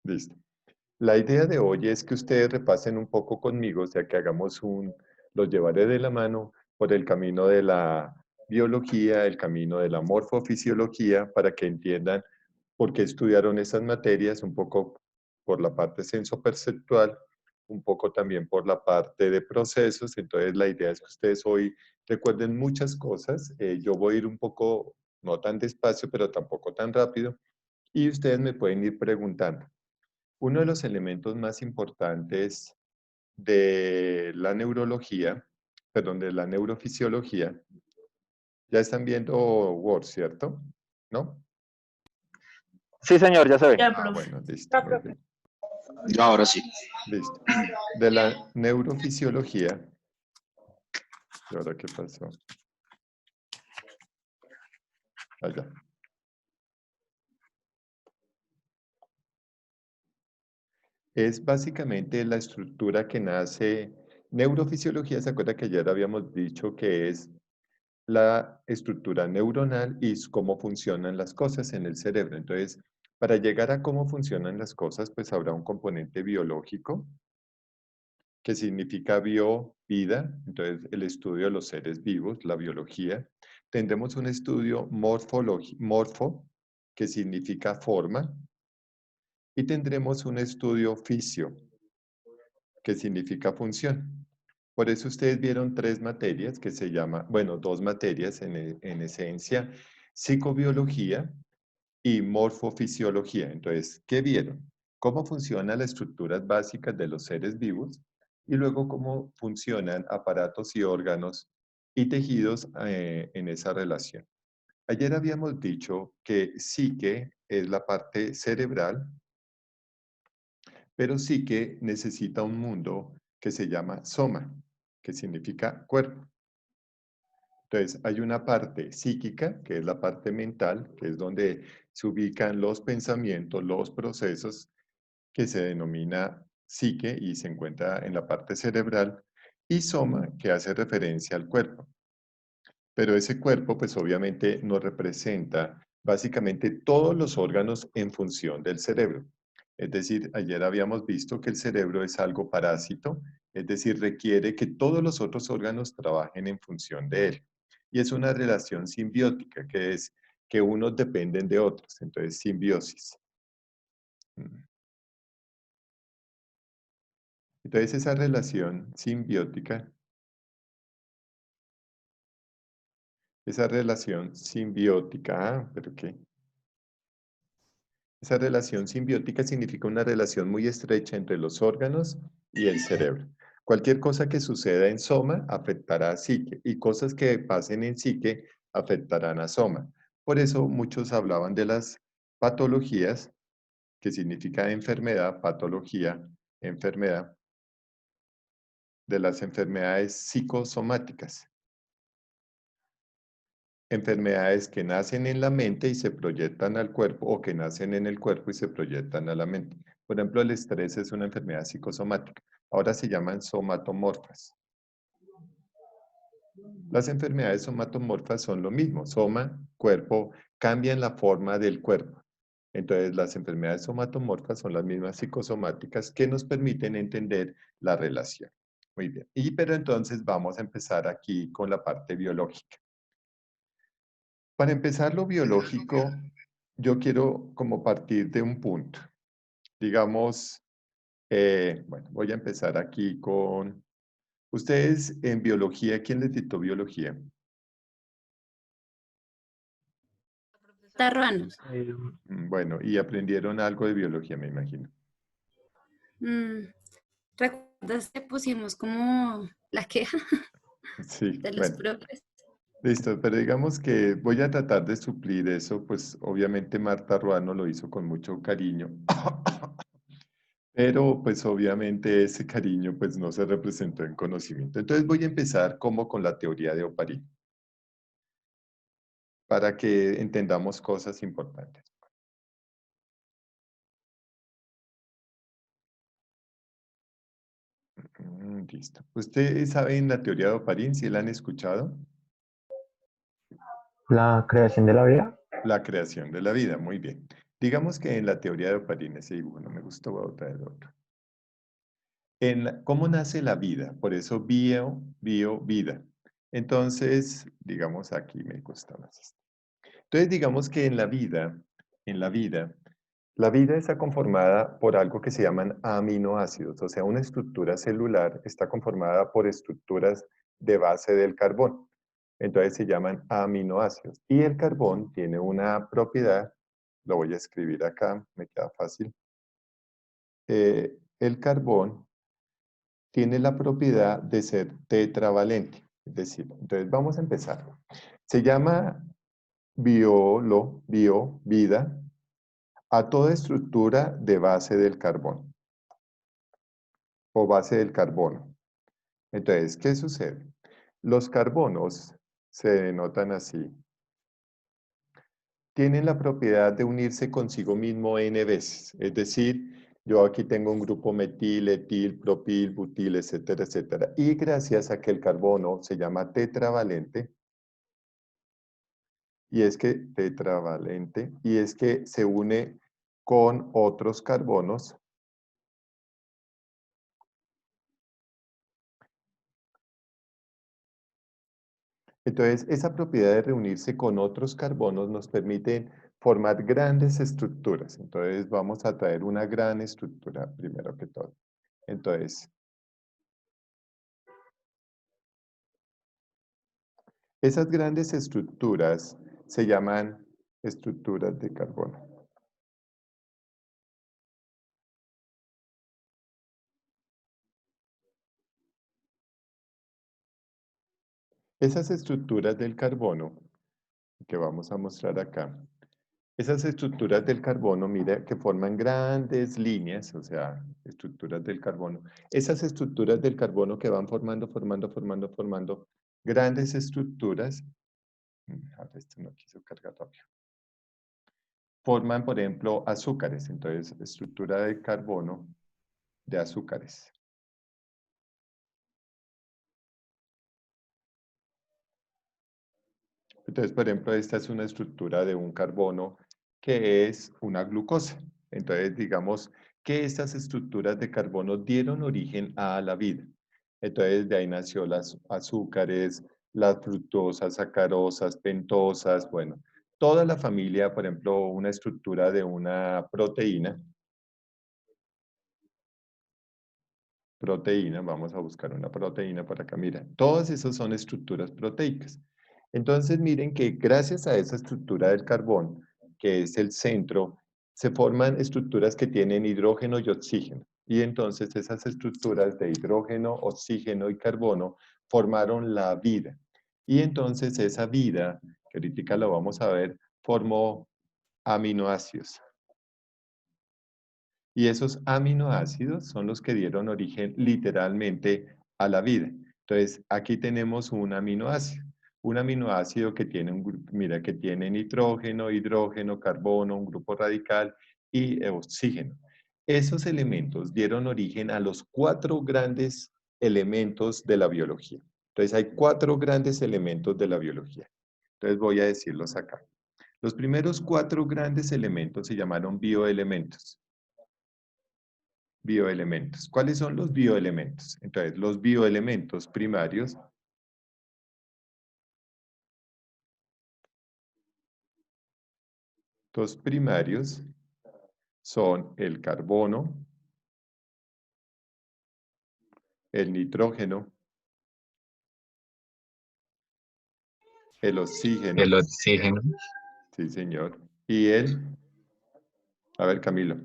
Listo. La idea de hoy es que ustedes repasen un poco conmigo, o sea, que los llevaré de la mano por el camino de la biología, el camino de la morfofisiología, para que entiendan por qué estudiaron esas materias, un poco por la parte sensoperceptual, un poco también por la parte de procesos. Entonces, la idea es que ustedes hoy recuerden muchas cosas. Yo voy a ir un poco, no tan despacio, pero tampoco tan rápido, y ustedes me pueden ir preguntando. Uno de los elementos más importantes de la neurología, perdón, de la neurofisiología, ya están viendo Word, ¿cierto? ¿No? Sí, señor, ya se ve. Ya, Ah, profe. bueno, listo, muy bien. Yo ahora sí. Listo. De la neurofisiología, ¿y ahora qué pasó? Allá. Es básicamente la estructura que nace. Neurofisiología, ¿se acuerda que ayer habíamos dicho que es la estructura neuronal y cómo funcionan las cosas en el cerebro? Entonces, para llegar a cómo funcionan las cosas, pues habrá un componente biológico, que significa bio, vida, entonces el estudio de los seres vivos, la biología. Tendremos un estudio morfo, que significa forma, y tendremos un estudio fisio, que significa función. Por eso ustedes vieron tres materias que se llaman, bueno, dos materias en esencia, psicobiología y morfofisiología. Entonces, ¿qué vieron? Cómo funcionan las estructuras básicas de los seres vivos y luego cómo funcionan aparatos y órganos y tejidos en esa relación. Ayer habíamos dicho que psique es la parte cerebral, pero psique necesita un mundo que se llama soma, que significa cuerpo. Entonces, hay una parte psíquica, que es la parte mental, que es donde se ubican los pensamientos, los procesos, que se denomina psique y se encuentra en la parte cerebral, y soma, que hace referencia al cuerpo. Pero ese cuerpo, pues obviamente nos representa básicamente todos los órganos en función del cerebro. Es decir, ayer habíamos visto que el cerebro es algo parásito, es decir, requiere que todos los otros órganos trabajen en función de él. Y es una relación simbiótica, que es que unos dependen de otros, entonces simbiosis. Entonces esa relación simbiótica, ¿pero qué? Esa relación simbiótica significa una relación muy estrecha entre los órganos y el cerebro. Cualquier cosa que suceda en soma afectará a psique y cosas que pasen en psique afectarán a soma. Por eso muchos hablaban de las patologías, que significa enfermedad, patología, enfermedad, de las enfermedades psicosomáticas. Enfermedades que nacen en la mente y se proyectan al cuerpo o que nacen en el cuerpo y se proyectan a la mente. Por ejemplo, el estrés es una enfermedad psicosomática. Ahora se llaman somatomorfas. Las enfermedades somatomorfas son lo mismo. Soma, cuerpo, cambian la forma del cuerpo. Entonces, las enfermedades somatomorfas son las mismas psicosomáticas que nos permiten entender la relación. Muy bien. Pero entonces vamos a empezar aquí con la parte biológica. Para empezar lo biológico, yo quiero como partir de un punto. Digamos, bueno, voy a empezar aquí con... Ustedes en biología, ¿quién les dictó biología? Tarruanos. Bueno, y aprendieron algo de biología, me imagino. ¿Recuerdas que pusimos como la queja Sí, de los bueno, profes? listo, pero digamos que voy a tratar de suplir eso, pues obviamente Marta Ruano lo hizo con mucho cariño. Pero pues obviamente ese cariño pues no se representó en conocimiento. Entonces voy a empezar como con la teoría de Oparín, para que entendamos cosas importantes. Listo. ¿Ustedes saben la teoría de Oparín? ¿Sí la han escuchado? La creación de la vida. La creación de la vida, muy bien. Digamos que en la teoría de Oparin, ese dibujo no me gustó, voy a traer otro. ¿Cómo nace la vida? Por eso vida. Entonces, digamos aquí me gusta más esto. Entonces, digamos que la vida está conformada por algo que se llaman aminoácidos, o sea, una estructura celular está conformada por estructuras de base del carbón. Entonces se llaman aminoácidos. Y el carbón tiene una propiedad, lo voy a escribir acá, me queda fácil. El carbón tiene la propiedad de ser tetravalente. Es decir, entonces vamos a empezar. Se llama vida, a toda estructura de base del carbón o base del carbono. Entonces, ¿qué sucede? Los carbonos se denotan así. Tienen la propiedad de unirse consigo mismo n veces. Es decir, yo aquí tengo un grupo metil, etil, propil, butil, etcétera, etcétera. Y gracias a que el carbono se llama tetravalente, y es que se une con otros carbonos. Entonces, esa propiedad de reunirse con otros carbonos nos permite formar grandes estructuras. Entonces, vamos a traer una gran estructura primero que todo. Entonces, esas grandes estructuras se llaman estructuras de carbono. Esas estructuras del carbono, que vamos a mostrar acá, esas estructuras del carbono, mira, que forman grandes líneas, o sea, estructuras del carbono. Esas estructuras del carbono que van formando grandes estructuras. A ver, esto no quiso cargar rápido. Forman, por ejemplo, azúcares. Entonces, estructura de carbono de azúcares. Entonces, por ejemplo, esta es una estructura de un carbono que es una glucosa. Entonces, digamos que estas estructuras de carbono dieron origen a la vida. Entonces, de ahí nació las azúcares, las fructosas, sacarosas, pentosas, bueno, toda la familia, por ejemplo, una estructura de una proteína, vamos a buscar una proteína por acá, mira, todas esas son estructuras proteicas. Entonces miren que gracias a esa estructura del carbón, que es el centro, se forman estructuras que tienen hidrógeno y oxígeno. Y entonces esas estructuras de hidrógeno, oxígeno y carbono formaron la vida. Y entonces esa vida, que ahorita lo vamos a ver, formó aminoácidos. Y esos aminoácidos son los que dieron origen literalmente a la vida. Entonces, aquí tenemos un aminoácido que tiene un grupo, mira, que tiene nitrógeno, hidrógeno, carbono, un grupo radical y oxígeno. Esos elementos dieron origen a los 4 grandes elementos de la biología. Entonces, hay 4 grandes elementos de la biología. Entonces, voy a decirlos acá. Los primeros 4 grandes elementos se llamaron bioelementos. Bioelementos. ¿Cuáles son los bioelementos? Entonces, los bioelementos primarios son el carbono, el nitrógeno, el oxígeno, El oxígeno, sí señor, a ver Camilo,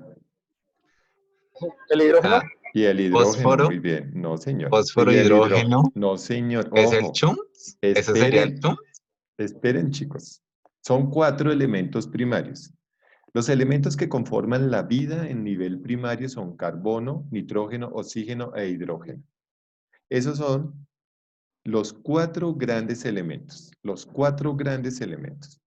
¿El hidrógeno? ah, y el hidrógeno, fósforo, muy bien, no señor, fósforo, y el hidrógeno, hidrógeno, no señor, es el ojo, CHUMS, ese sería el esperen, CHUMS. esperen chicos, son 4 elementos primarios. Los elementos que conforman la vida en nivel primario son carbono, nitrógeno, oxígeno e hidrógeno. Esos son los 4 grandes elementos, los 4 grandes elementos.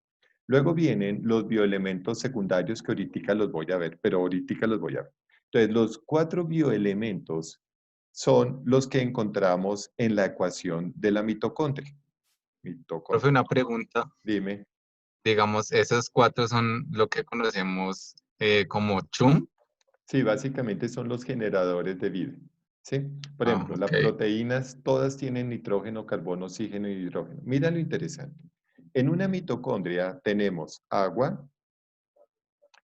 Luego vienen los bioelementos secundarios que ahorita los voy a ver, pero ahorita los voy a ver. Entonces, los 4 bioelementos son los que encontramos en la ecuación de la mitocondria. Profe, una pregunta. Dime. Digamos, esos 4 son lo que conocemos como chum. Sí, básicamente son los generadores de vida. ¿Sí? Por Ah, ejemplo, las ok. proteínas todas tienen nitrógeno, carbono, oxígeno y hidrógeno. Mira lo interesante. En una mitocondria tenemos agua,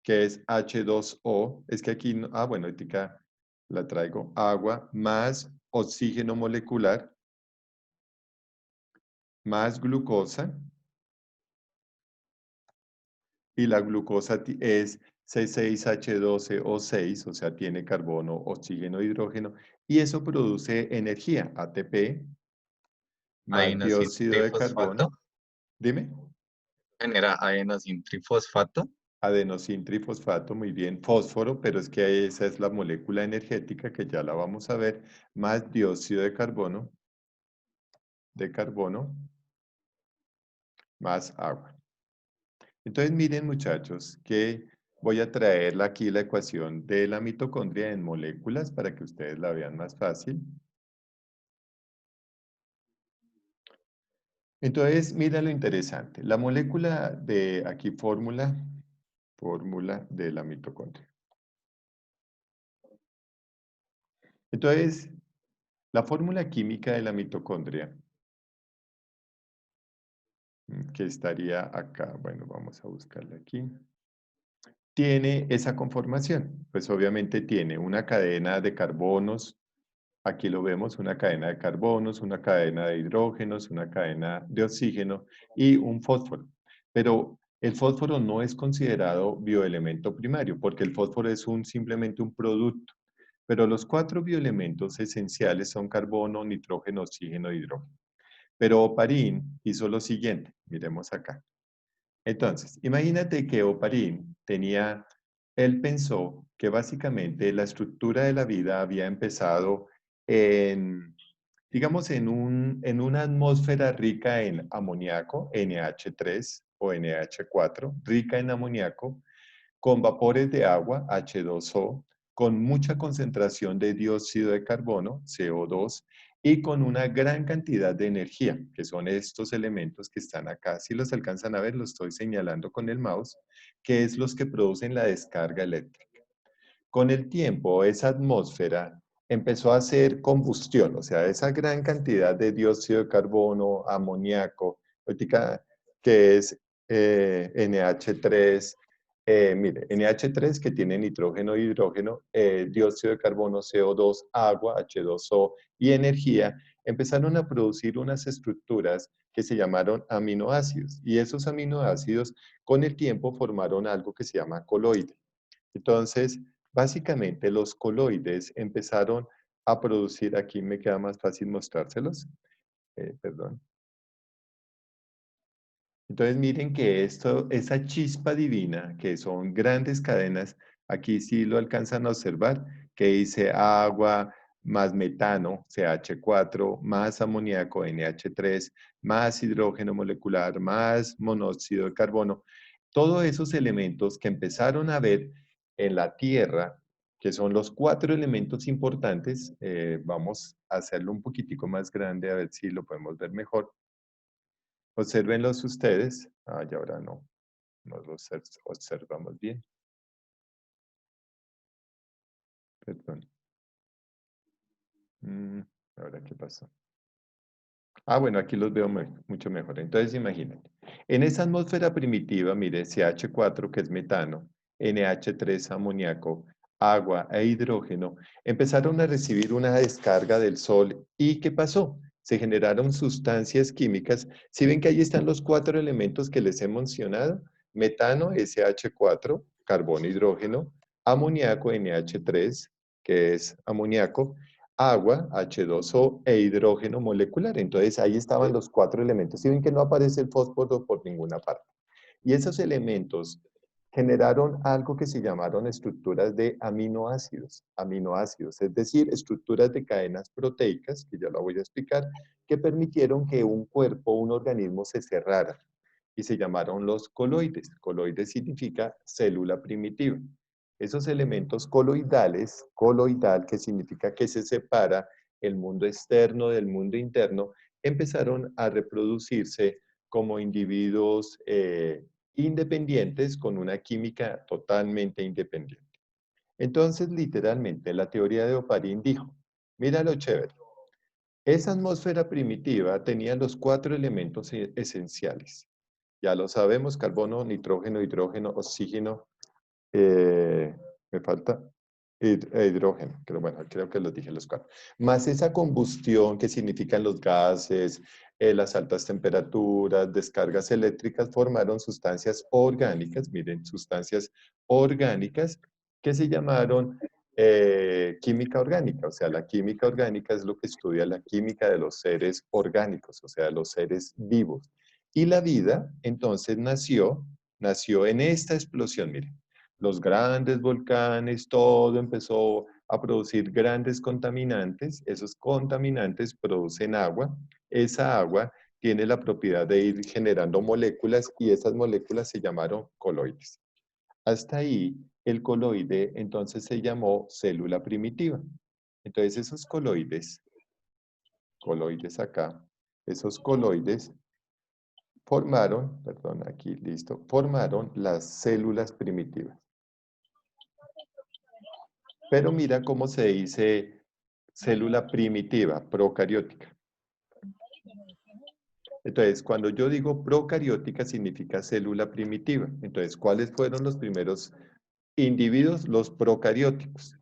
que es H2O. Es que aquí, bueno, ahorita la traigo. Agua más oxígeno molecular más glucosa. Y la glucosa es C6H12O6, o sea, tiene carbono, oxígeno, hidrógeno, y eso produce energía, ATP, más Adenosín dióxido de trifosfato. carbono. Dime. Genera adenosín trifosfato. Adenosín trifosfato, muy bien, fósforo, pero es que esa es la molécula energética que ya la vamos a ver, más dióxido de carbono, más agua. Entonces miren muchachos que voy a traer aquí la ecuación de la mitocondria en moléculas para que ustedes la vean más fácil. Entonces mira lo interesante, la molécula de aquí fórmula de la mitocondria. Entonces la fórmula química de la mitocondria que estaría acá, bueno vamos a buscarla aquí. Tiene esa conformación, pues obviamente tiene una cadena de carbonos. Aquí lo vemos, una cadena de carbonos, una cadena de hidrógenos, una cadena de oxígeno y un fósforo. Pero el fósforo no es considerado bioelemento primario porque el fósforo es simplemente un producto. Pero los 4 bioelementos esenciales son carbono, nitrógeno, oxígeno e hidrógeno. Pero Oparin hizo lo siguiente, miremos acá. Entonces, imagínate que Oparin él pensó que básicamente la estructura de la vida había empezado en, digamos, en una atmósfera rica en amoníaco, NH3 o NH4, rica en amoníaco, con vapores de agua, H2O, con mucha concentración de dióxido de carbono, CO2, y con una gran cantidad de energía, que son estos elementos que están acá. Si los alcanzan a ver, los estoy señalando con el mouse, que es los que producen la descarga eléctrica. Con el tiempo, esa atmósfera empezó a hacer combustión, o sea, esa gran cantidad de dióxido de carbono, amoníaco, ahorita que es NH3, mire, NH3 que tiene nitrógeno e hidrógeno, dióxido de carbono, CO2, agua, H2O y energía, empezaron a producir unas estructuras que se llamaron aminoácidos. Y esos aminoácidos con el tiempo formaron algo que se llama coloide. Entonces, básicamente los coloides empezaron a producir, aquí me queda más fácil mostrárselos, perdón. Entonces miren que esa chispa divina, que son grandes cadenas, aquí sí lo alcanzan a observar, que dice agua más metano, CH4, más amoníaco, NH3, más hidrógeno molecular, más monóxido de carbono. Todos esos elementos que empezaron a ver en la Tierra, que son los 4 elementos importantes, vamos a hacerlo un poquitico más grande a ver si lo podemos ver mejor. Obsérvenlos ustedes. Ah, y ahora no los observamos bien. Perdón. ¿Ahora qué pasó? Ah, bueno, aquí los veo mucho mejor. Entonces, imagínate. En esa atmósfera primitiva, mire, CH4, que es metano, NH3, amoníaco, agua e hidrógeno, empezaron a recibir una descarga del sol. ¿Y qué pasó? Se generaron sustancias químicas. Si ven que ahí están los 4 elementos que les he mencionado, metano, SH4, carbono, hidrógeno, amoníaco, NH3, que es amoníaco, agua, H2O e hidrógeno molecular. Entonces ahí estaban los 4 elementos. Y ven que no aparece el fósforo por ninguna parte. Y esos elementos generaron algo que se llamaron estructuras de aminoácidos, es decir, estructuras de cadenas proteicas, que ya lo voy a explicar, que permitieron que un cuerpo, un organismo se cerrara. Y se llamaron los coloides. Coloides significa célula primitiva. Esos elementos coloidales, coloidal, que significa que se separa el mundo externo del mundo interno, empezaron a reproducirse como individuos independientes con una química totalmente independiente. Entonces, literalmente, la teoría de Oparin dijo, mira lo chévere, esa atmósfera primitiva tenía los 4 elementos esenciales. Ya lo sabemos, carbono, nitrógeno, hidrógeno, oxígeno, me falta hidrógeno, pero bueno, creo que los dije los 4. Más esa combustión que significan los gases, las altas temperaturas, descargas eléctricas, formaron sustancias orgánicas, miren, sustancias orgánicas que se llamaron química orgánica. O sea, la química orgánica es lo que estudia la química de los seres orgánicos, o sea, los seres vivos. Y la vida, entonces, nació en esta explosión, miren. Los grandes volcanes, todo empezó a producir grandes contaminantes. Esos contaminantes producen agua. Esa agua tiene la propiedad de ir generando moléculas y esas moléculas se llamaron coloides. Hasta ahí, el coloide entonces se llamó célula primitiva. Entonces esos coloides acá, esos coloides formaron, perdón, aquí, listo, formaron las células primitivas. Pero mira cómo se dice célula primitiva, procariótica. Entonces, cuando yo digo procariótica, significa célula primitiva. Entonces, ¿cuáles fueron los primeros individuos? Los procarióticos.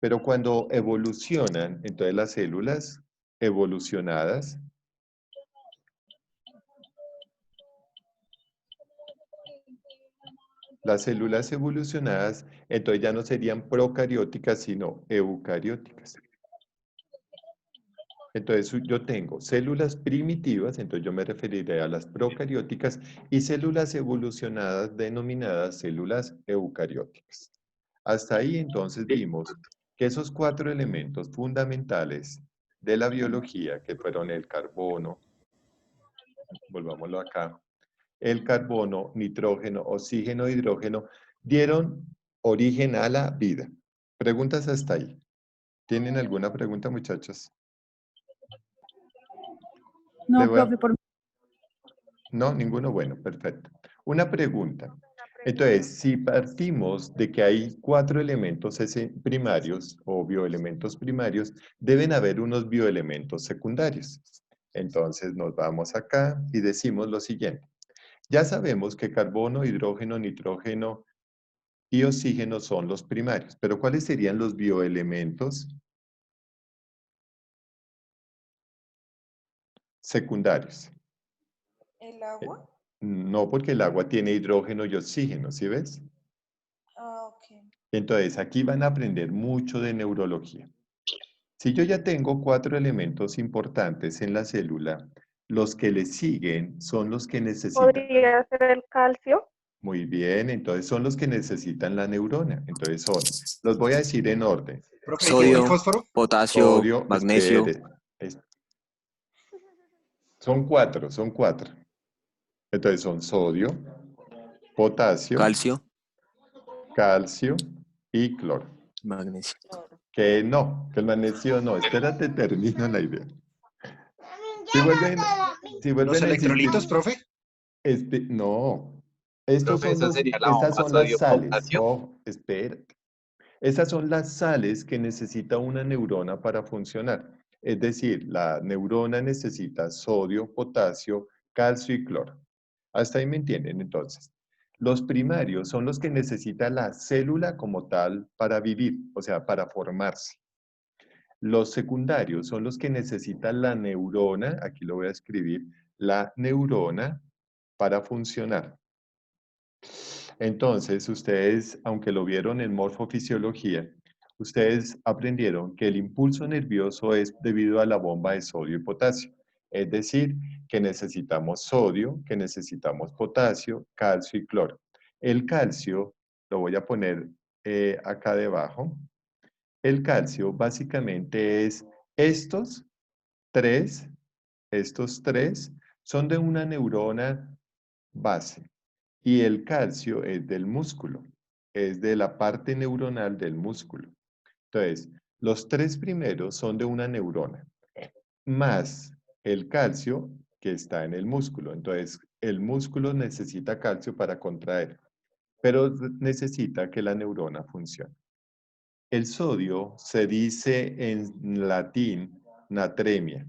Pero cuando evolucionan, entonces las células evolucionadas, entonces ya no serían procarióticas, sino eucarióticas. Entonces yo tengo células primitivas, entonces yo me referiré a las procarióticas, y células evolucionadas denominadas células eucarióticas. Hasta ahí entonces vimos que esos 4 elementos fundamentales de la biología, que fueron el carbono, volvámoslo acá, el carbono, nitrógeno, oxígeno, hidrógeno, dieron origen a la vida. Preguntas hasta ahí. ¿Tienen alguna pregunta, muchachos? No, profe, por No, ninguno. Bueno, perfecto. Una pregunta. Entonces, si partimos de que hay 4 elementos primarios o bioelementos primarios, deben haber unos bioelementos secundarios. Entonces, nos vamos acá y decimos lo siguiente. Ya sabemos que carbono, hidrógeno, nitrógeno y oxígeno son los primarios, pero ¿cuáles serían los bioelementos secundarios? ¿El agua? No, porque el agua tiene hidrógeno y oxígeno, ¿sí ves? Ah, ok. Entonces, aquí van a aprender mucho de neurología. Si yo ya tengo 4 elementos importantes en la célula, los que le siguen son los que necesitan. ¿podría ser el calcio? Muy bien, entonces son los que necesitan la neurona. Entonces son, los voy a decir en orden. Profe, ¿y el Sodio, fósforo? potasio, Sodio, magnesio. espere. Son 4. Entonces son sodio, potasio, Calcio, calcio y cloro. magnesio. Que no, que el magnesio no. Espérate, termino la idea. Si vuelven, ¿Los a existir, electrolitos, profe? no. Estos Profe, son esa sería la estas bomba son las sales. sodio-potasio. Oh, espérate. Esas son las sales que necesita una neurona para funcionar. Es decir, la neurona necesita sodio, potasio, calcio y cloro. Hasta ahí me entienden, entonces. Los primarios son los que necesita la célula como tal para vivir, o sea, para formarse. Los secundarios son los que necesita la neurona, aquí lo voy a escribir, la neurona para funcionar. Entonces, ustedes, aunque lo vieron en morfofisiología, ustedes aprendieron que el impulso nervioso es debido a la bomba de sodio y potasio. Es decir, que necesitamos sodio, que necesitamos potasio, calcio y cloro. El calcio, lo voy a poner acá debajo. El calcio básicamente es estos tres, son de una neurona base. Y el calcio es del músculo, es de la parte neuronal del músculo. Entonces, los 3 primeros son de una neurona, más el calcio que está en el músculo. Entonces, el músculo necesita calcio para contraer, pero necesita que la neurona funcione. El sodio se dice en latín natremia.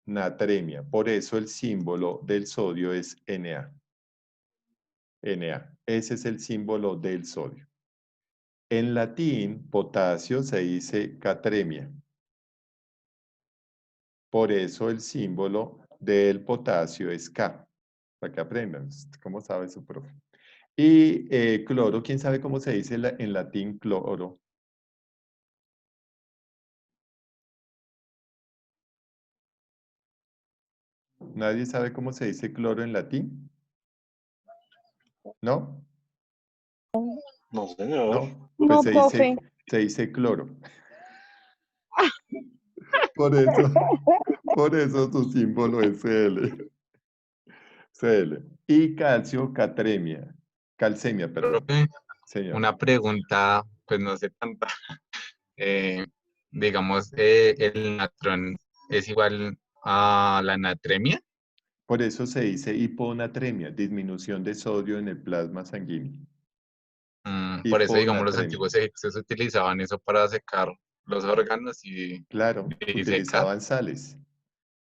Natremia. Por eso el símbolo del sodio es Na. Na. Ese es el símbolo del sodio. En latín, potasio se dice catremia. Por eso el símbolo del potasio es K. Para que aprendan. ¿Cómo sabe su profe? Y cloro, ¿quién sabe cómo se dice en latín cloro? ¿Nadie sabe cómo se dice cloro en latín? ¿No? No, señor. ¿No? Pues No, profe. se dice cloro. Por eso su símbolo es Cl. Cl. Y calcio, catremia. Calcemia, perdón. Profe, Señor. una pregunta, pues no sé tanta. Eh, digamos, el natrón es igual a la natremia. Por eso se dice hiponatremia, disminución de sodio en el plasma sanguíneo. Por eso, digamos, los Hiponatremia. antiguos egipcios utilizaban eso para secar los órganos Claro, y secar. utilizaban sales.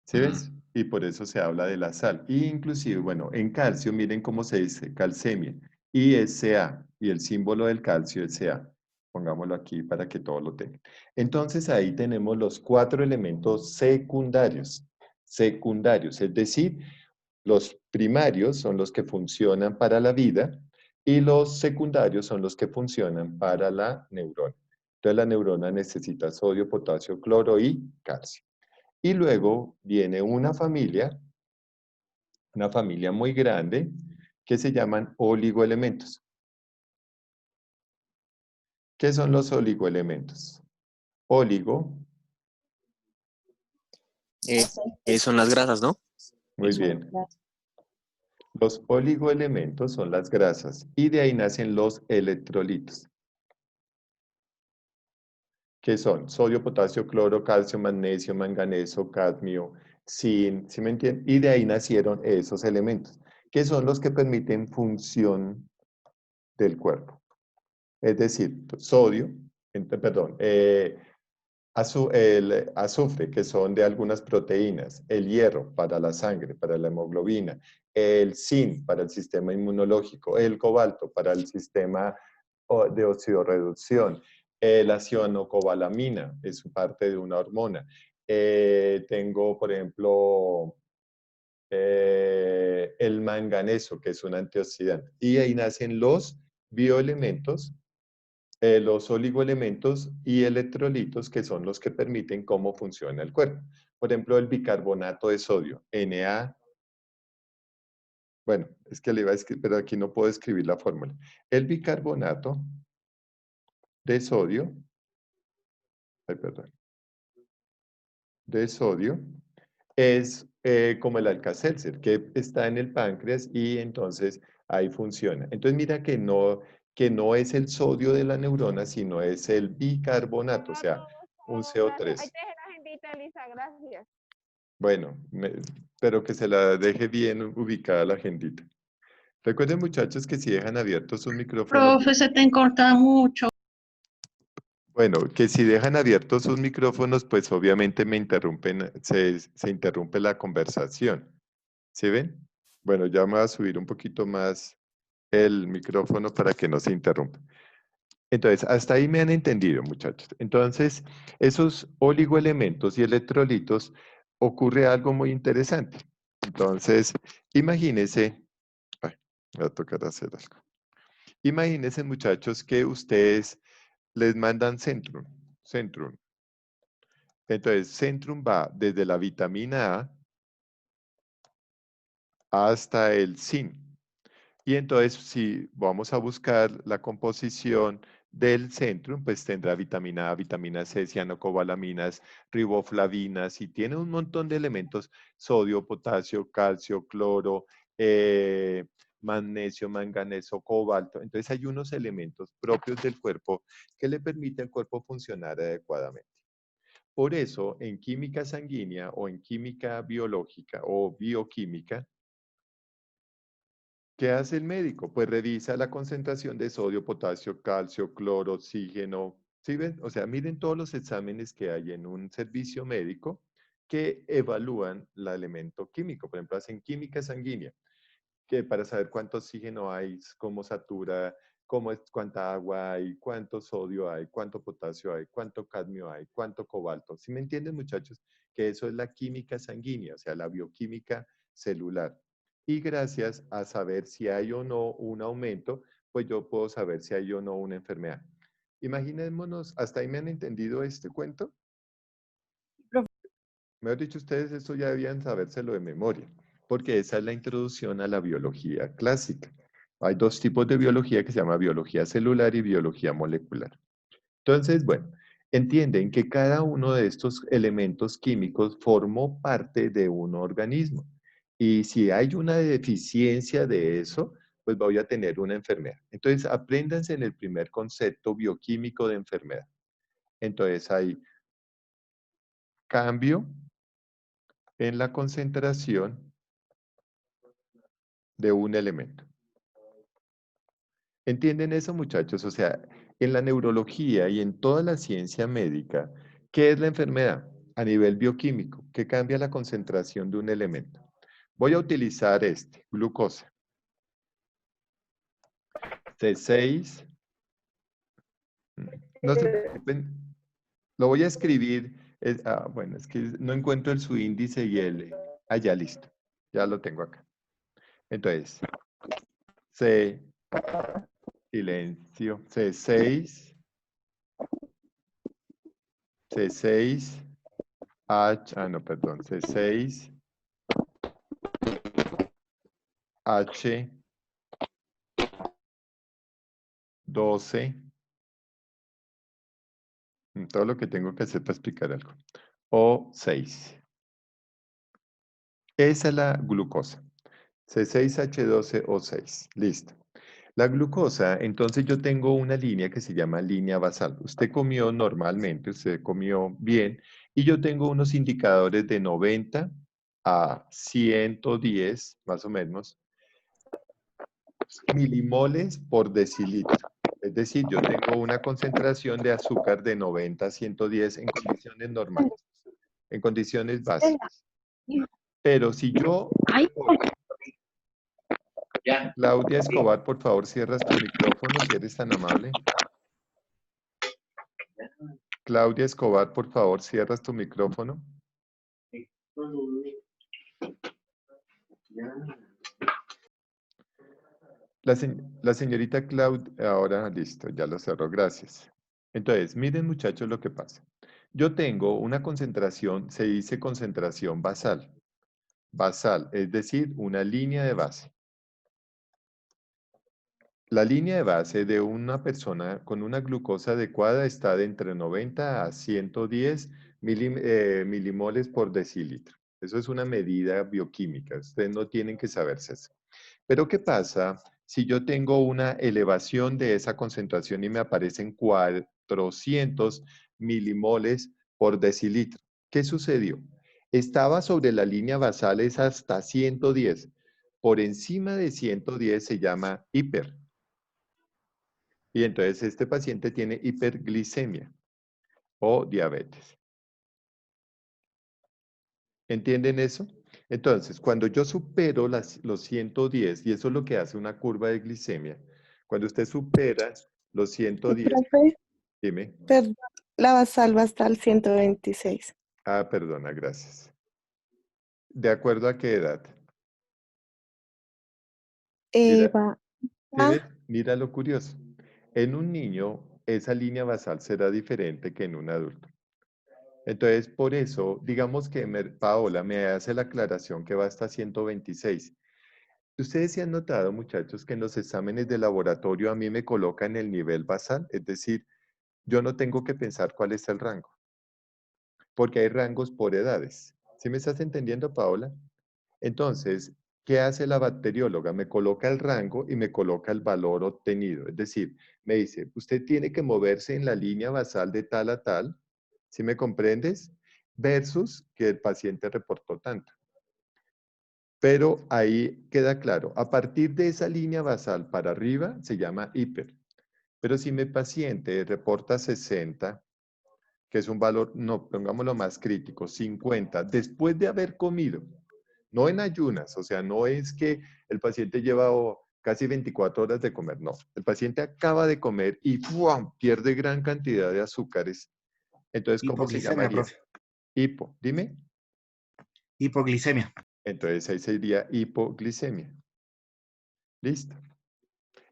¿Sí Mm, ves? Y por eso se habla de la sal. Y inclusive, bueno, en calcio, miren cómo se dice, calcemia. Y es Ca, y el símbolo del calcio es Ca. Pongámoslo aquí para que todos lo tengan. Entonces ahí tenemos los 4 elementos secundarios. Secundarios, es decir, los primarios son los que funcionan para la vida y los secundarios son los que funcionan para la neurona. Entonces la neurona necesita sodio, potasio, cloro y calcio. Y luego viene una familia muy grande, que se llaman oligoelementos. ¿Qué son los oligoelementos? Oligo, Son las grasas, ¿no? muy bien. Los oligoelementos son las grasas y de ahí nacen los electrolitos, que son sodio, potasio, cloro, calcio, magnesio, manganeso, cadmio, zinc, ¿sí me entienden? Y de ahí nacieron esos elementos, que son los que permiten función del cuerpo. Es decir, sodio, perdón, el azufre, que son de algunas proteínas, el hierro para la sangre, para la hemoglobina, el zinc para el sistema inmunológico, el cobalto para el sistema de oxidorreducción, la cianocobalamina es parte de una hormona. Tengo, por ejemplo, el manganeso, que es un antioxidante. Y ahí nacen los bioelementos, los oligoelementos y electrolitos, que son los que permiten cómo funciona el cuerpo. Por ejemplo, el bicarbonato de sodio, Na. Bueno, es que le iba a escribir, pero aquí no puedo escribir la fórmula. El bicarbonato de sodio, ay, perdón, de sodio, es como el Alka-Seltzer, que está en el páncreas y entonces ahí funciona. Entonces mira que no es el sodio de la neurona, sino es el bicarbonato, o sea, un Gracias. Ahí CO3. te dejé la agendita, Elisa, gracias. Bueno, pero que se la deje bien ubicada la agendita. Recuerden, muchachos, que si dejan abiertos sus micrófonos, Profe, se te corta mucho. bueno, que si dejan abiertos sus micrófonos, pues obviamente me interrumpen, se interrumpe la conversación. ¿Sí ven? Bueno, ya me voy a subir un poquito más el micrófono para que no se interrumpa. Entonces, hasta ahí me han entendido, muchachos. Entonces, esos oligoelementos y electrolitos ocurre algo muy interesante. Entonces, imagínense, ay, me va a tocar hacer algo. Imagínense, muchachos, que ustedes les mandan Centrum. Centrum. Entonces, Centrum va desde la vitamina A hasta el zinc. Y entonces, si vamos a buscar la composición del Centrum, pues tendrá vitamina A, vitamina C, cianocobalaminas, riboflavinas, y tiene un montón de elementos: sodio, potasio, calcio, cloro, magnesio, manganeso, cobalto. Entonces hay unos elementos propios del cuerpo que le permiten al cuerpo funcionar adecuadamente. Por eso, en química sanguínea o en química biológica o bioquímica, ¿qué hace el médico? Pues revisa la concentración de sodio, potasio, calcio, cloro, oxígeno. ¿Sí ven? O sea, miren todos los exámenes que hay en un servicio médico que evalúan el elemento químico. Por ejemplo, hacen química sanguínea, que para saber cuánto oxígeno hay, cómo satura, cuánta agua hay, cuánto sodio hay, cuánto potasio hay, cuánto cadmio hay, cuánto cobalto. ¿Sí me entienden, muchachos? Que eso es la química sanguínea, o sea, la bioquímica celular. Y gracias a saber si hay o no un aumento, pues yo puedo saber si hay o no una enfermedad. Imaginémonos, ¿hasta ahí me han entendido este cuento? Mejor dicho, ustedes esto ya debían sabérselo de memoria, porque esa es la introducción a la biología clásica. Hay dos tipos de biología que se llama biología celular y biología molecular. Entonces, bueno, entienden que cada uno de estos elementos químicos formó parte de un organismo. Y si hay una deficiencia de eso, pues voy a tener una enfermedad. Entonces, apréndanse en el primer concepto bioquímico de enfermedad. Entonces, hay cambio en la concentración de un elemento. ¿Entienden eso, muchachos? O sea, en la neurología y en toda la ciencia médica, ¿qué es la enfermedad? A nivel bioquímico, que cambia la concentración de un elemento. Voy a utilizar este, glucosa. C6. No se preocupen, lo voy a escribir. Bueno, es que no encuentro el su índice y el... ya listo. Ya lo tengo acá. Entonces, C, silencio, C6, C6, no, perdón, C6, H, 12, todo lo que tengo que hacer para explicar algo, O6. Esa es la glucosa, C6H12O6, listo. La glucosa, entonces yo tengo una línea que se llama línea basal. Usted comió normalmente, usted comió bien, y yo tengo unos indicadores de 90 a 110, más o menos, milimoles por decilitro. Es decir, yo tengo una concentración de azúcar de 90 a 110 en condiciones normales, en condiciones básicas. Pero si yo... Claudia Escobar, por favor, cierras tu micrófono, si eres tan amable. Claudia Escobar, por favor, cierras tu micrófono. La señorita Claudia, ahora listo, ya lo cerró, gracias. Entonces, miren muchachos lo que pasa. Yo tengo una concentración, se dice concentración basal. Basal, es decir, una línea de base. La línea de base de una persona con una glucosa adecuada está de entre 90 a 110 milimoles por decilitro. Eso es una medida bioquímica. Ustedes no tienen que saberse eso. Pero ¿qué pasa si yo tengo una elevación de esa concentración y me aparecen 400 milimoles por decilitro? ¿Qué sucedió? Estaba sobre la línea basal, es hasta 110. Por encima de 110 se llama hiper. Y entonces este paciente tiene hiperglicemia o diabetes. ¿Entienden eso? Entonces, cuando yo supero los 110, y eso es lo que hace una curva de glicemia, cuando usted supera los 110, Profe, dime. perdón, la basal va hasta el 126. Perdona, gracias. ¿De acuerdo a qué edad? Mira, Va. mira lo curioso. En un niño, esa línea basal será diferente que en un adulto. Entonces, por eso, digamos que Paola me hace la aclaración que va hasta 126. Ustedes se han notado, muchachos, que en los exámenes de laboratorio a mí me colocan el nivel basal, es decir, yo no tengo que pensar cuál es el rango, porque hay rangos por edades. ¿Sí me estás entendiendo, Paola? Entonces, ¿qué hace la bacterióloga? Me coloca el rango y me coloca el valor obtenido. Es decir, me dice, usted tiene que moverse en la línea basal de tal a tal, ¿Sí me comprendes? Versus que el paciente reportó tanto. Pero ahí queda claro, a partir de esa línea basal para arriba se llama hiper. Pero si mi paciente reporta 60, que es un valor, no, pongámoslo más crítico, 50, después de haber comido, no en ayunas, o sea, no es que el paciente lleva casi 24 horas de comer, no. El paciente acaba de comer y ¡fua! Pierde gran cantidad de azúcares. Entonces, ¿cómo se Hipoglicemia, llamaría? profe. Hipo, dime. Hipoglicemia. Entonces ahí sería hipoglicemia. Listo.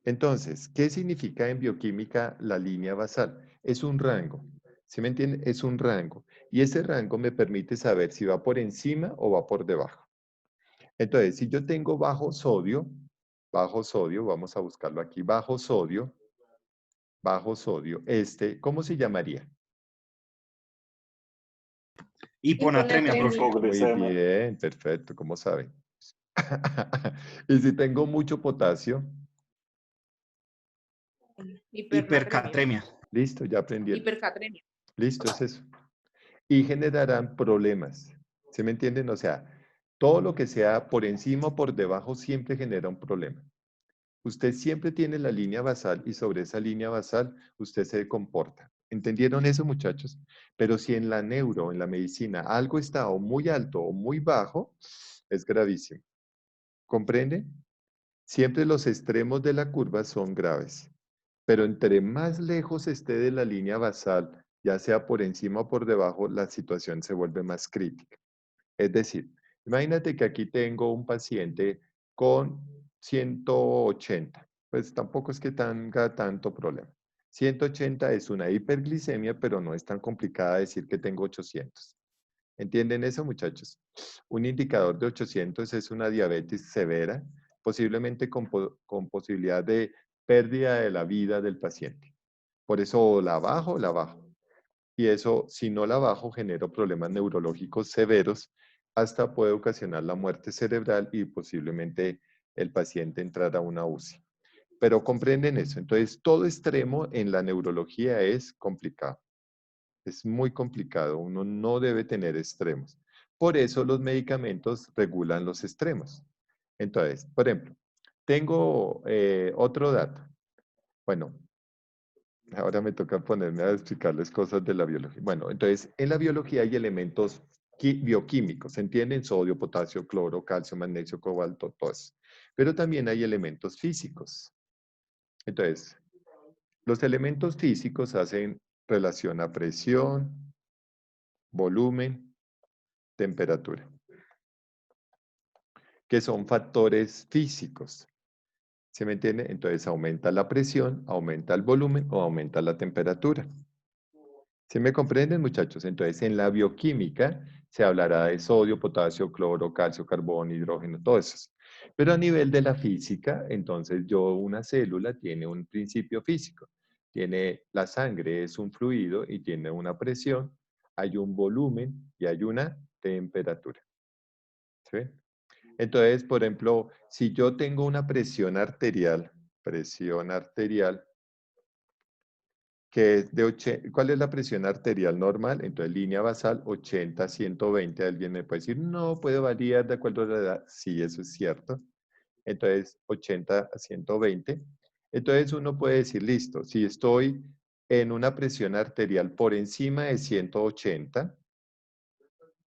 Entonces, ¿qué significa en bioquímica la línea basal? Es un rango. ¿Sí me entiende? Es un rango. Y ese rango me permite saber si va por encima o va por debajo. Entonces, si yo tengo bajo sodio, vamos a buscarlo aquí, bajo sodio, ¿cómo se llamaría? Hiponatremia, profe. Muy Hipoglicemia. bien, perfecto, ¿cómo sabe? Y si tengo mucho potasio, Hipercatremia. listo, ya aprendí. Hipercatremia. Listo, es eso. Y generarán problemas. ¿Sí me entienden? O sea, todo lo que sea por encima o por debajo siempre genera un problema. Usted siempre tiene la línea basal y sobre esa línea basal usted se comporta. ¿Entendieron eso, muchachos? Pero si en la neuro, en la medicina, algo está o muy alto o muy bajo, es gravísimo. ¿Comprenden? Siempre los extremos de la curva son graves. Pero entre más lejos esté de la línea basal, ya sea por encima o por debajo, la situación se vuelve más crítica. Es decir, imagínate que aquí tengo un paciente con 180. Pues tampoco es que tenga tanto problema. 180 es una hiperglicemia, pero no es tan complicada decir que tengo 800. ¿Entienden eso, muchachos? Un indicador de 800 es una diabetes severa, posiblemente con posibilidad de pérdida de la vida del paciente. Por eso o la bajo o la bajo. Y eso, si no la bajo, genera problemas neurológicos severos, hasta puede ocasionar la muerte cerebral y posiblemente el paciente entrar a una UCI. Pero comprenden eso. Entonces, todo extremo en la neurología es complicado. Es muy complicado. Uno no debe tener extremos. Por eso los medicamentos regulan los extremos. Entonces, por ejemplo, tengo otro dato. Bueno, ahora me toca ponerme a explicarles cosas de la biología. Bueno, entonces, en la biología hay elementos bioquímicos, ¿se entienden? Sodio, potasio, cloro, calcio, magnesio, cobalto, todo eso. Pero también hay elementos físicos. Entonces, los elementos físicos hacen relación a presión, volumen, temperatura, que son factores físicos. ¿Se me entiende? Entonces aumenta la presión, aumenta el volumen o aumenta la temperatura. ¿Sí me comprenden, muchachos? Entonces en la bioquímica se hablará de sodio, potasio, cloro, calcio, carbón, hidrógeno, todo eso. Pero a nivel de la física, entonces una célula tiene un principio físico. Tiene la sangre, es un fluido y tiene una presión, hay un volumen y hay una temperatura. ¿Sí? Entonces, por ejemplo, si yo tengo una presión arterial, que es de 80, ¿cuál es la presión arterial normal? Entonces, línea basal, 80 a 120. Alguien me puede decir, no, puede variar de acuerdo a la edad. Sí, eso es cierto. Entonces, 80 a 120. Entonces, uno puede decir, listo, si estoy en una presión arterial por encima de 180,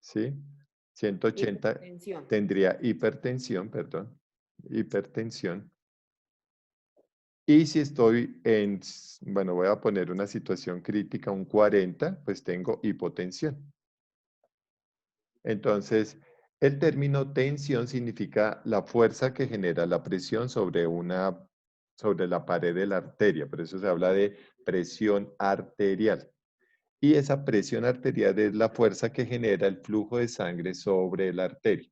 ¿sí? 180 Hipertensión. tendría hipertensión, perdón, hipertensión. Y si estoy en, bueno, voy a poner una situación crítica, un 40, pues tengo hipotensión. Entonces, el término tensión significa la fuerza que genera la presión sobre la pared de la arteria. Por eso se habla de presión arterial. Y esa presión arterial es la fuerza que genera el flujo de sangre sobre la arteria.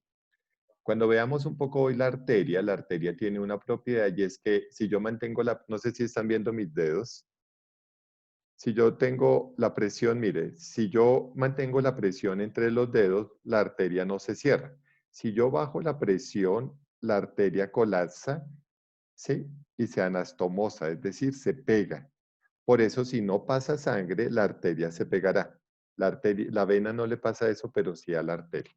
Cuando veamos un poco hoy la arteria tiene una propiedad y es que si yo mantengo no sé si están viendo mis dedos, si yo tengo la presión, mire, si yo mantengo la presión entre los dedos, la arteria no se cierra. Si yo bajo la presión, la arteria colapsa, ¿sí? Y se anastomosa, es decir, se pega. Por eso, si no pasa sangre, la arteria se pegará. La vena no le pasa eso, pero sí a la arteria.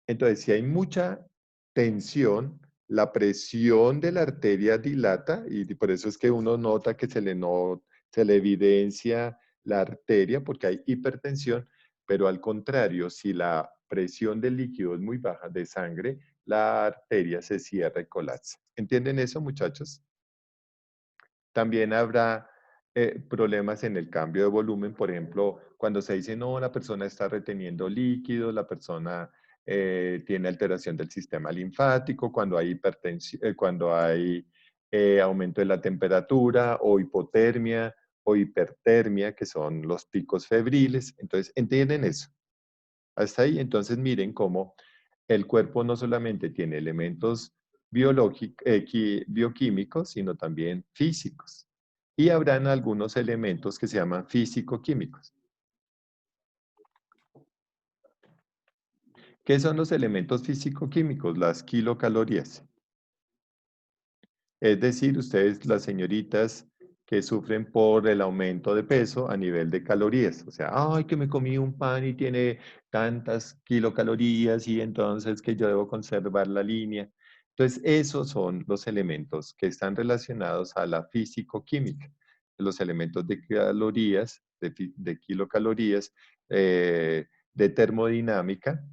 Entonces, si hay mucha tensión, la presión de la arteria dilata y por eso es que uno nota que se le evidencia la arteria porque hay hipertensión, pero al contrario, si la presión del líquido es muy baja de sangre, la arteria se cierra y colapsa. ¿Entienden eso, muchachos? También habrá problemas en el cambio de volumen, por ejemplo, cuando se dice, no, la persona está reteniendo líquidos, la persona tiene alteración del sistema linfático, cuando hay hipertensión, cuando hay aumento de la temperatura o hipotermia o hipertermia, que son los picos febriles. Entonces, ¿entienden eso? Hasta ahí, entonces miren cómo el cuerpo no solamente tiene elementos bioquímicos, sino también físicos. Y habrán algunos elementos que se llaman físico-químicos. ¿Qué son los elementos físico-químicos? Las kilocalorías. Es decir, ustedes, las señoritas que sufren por el aumento de peso a nivel de calorías. O sea, ay, que me comí un pan y tiene tantas kilocalorías y entonces que yo debo conservar la línea. Entonces, esos son los elementos que están relacionados a la físico-química. Los elementos de calorías, de kilocalorías, de termodinámica.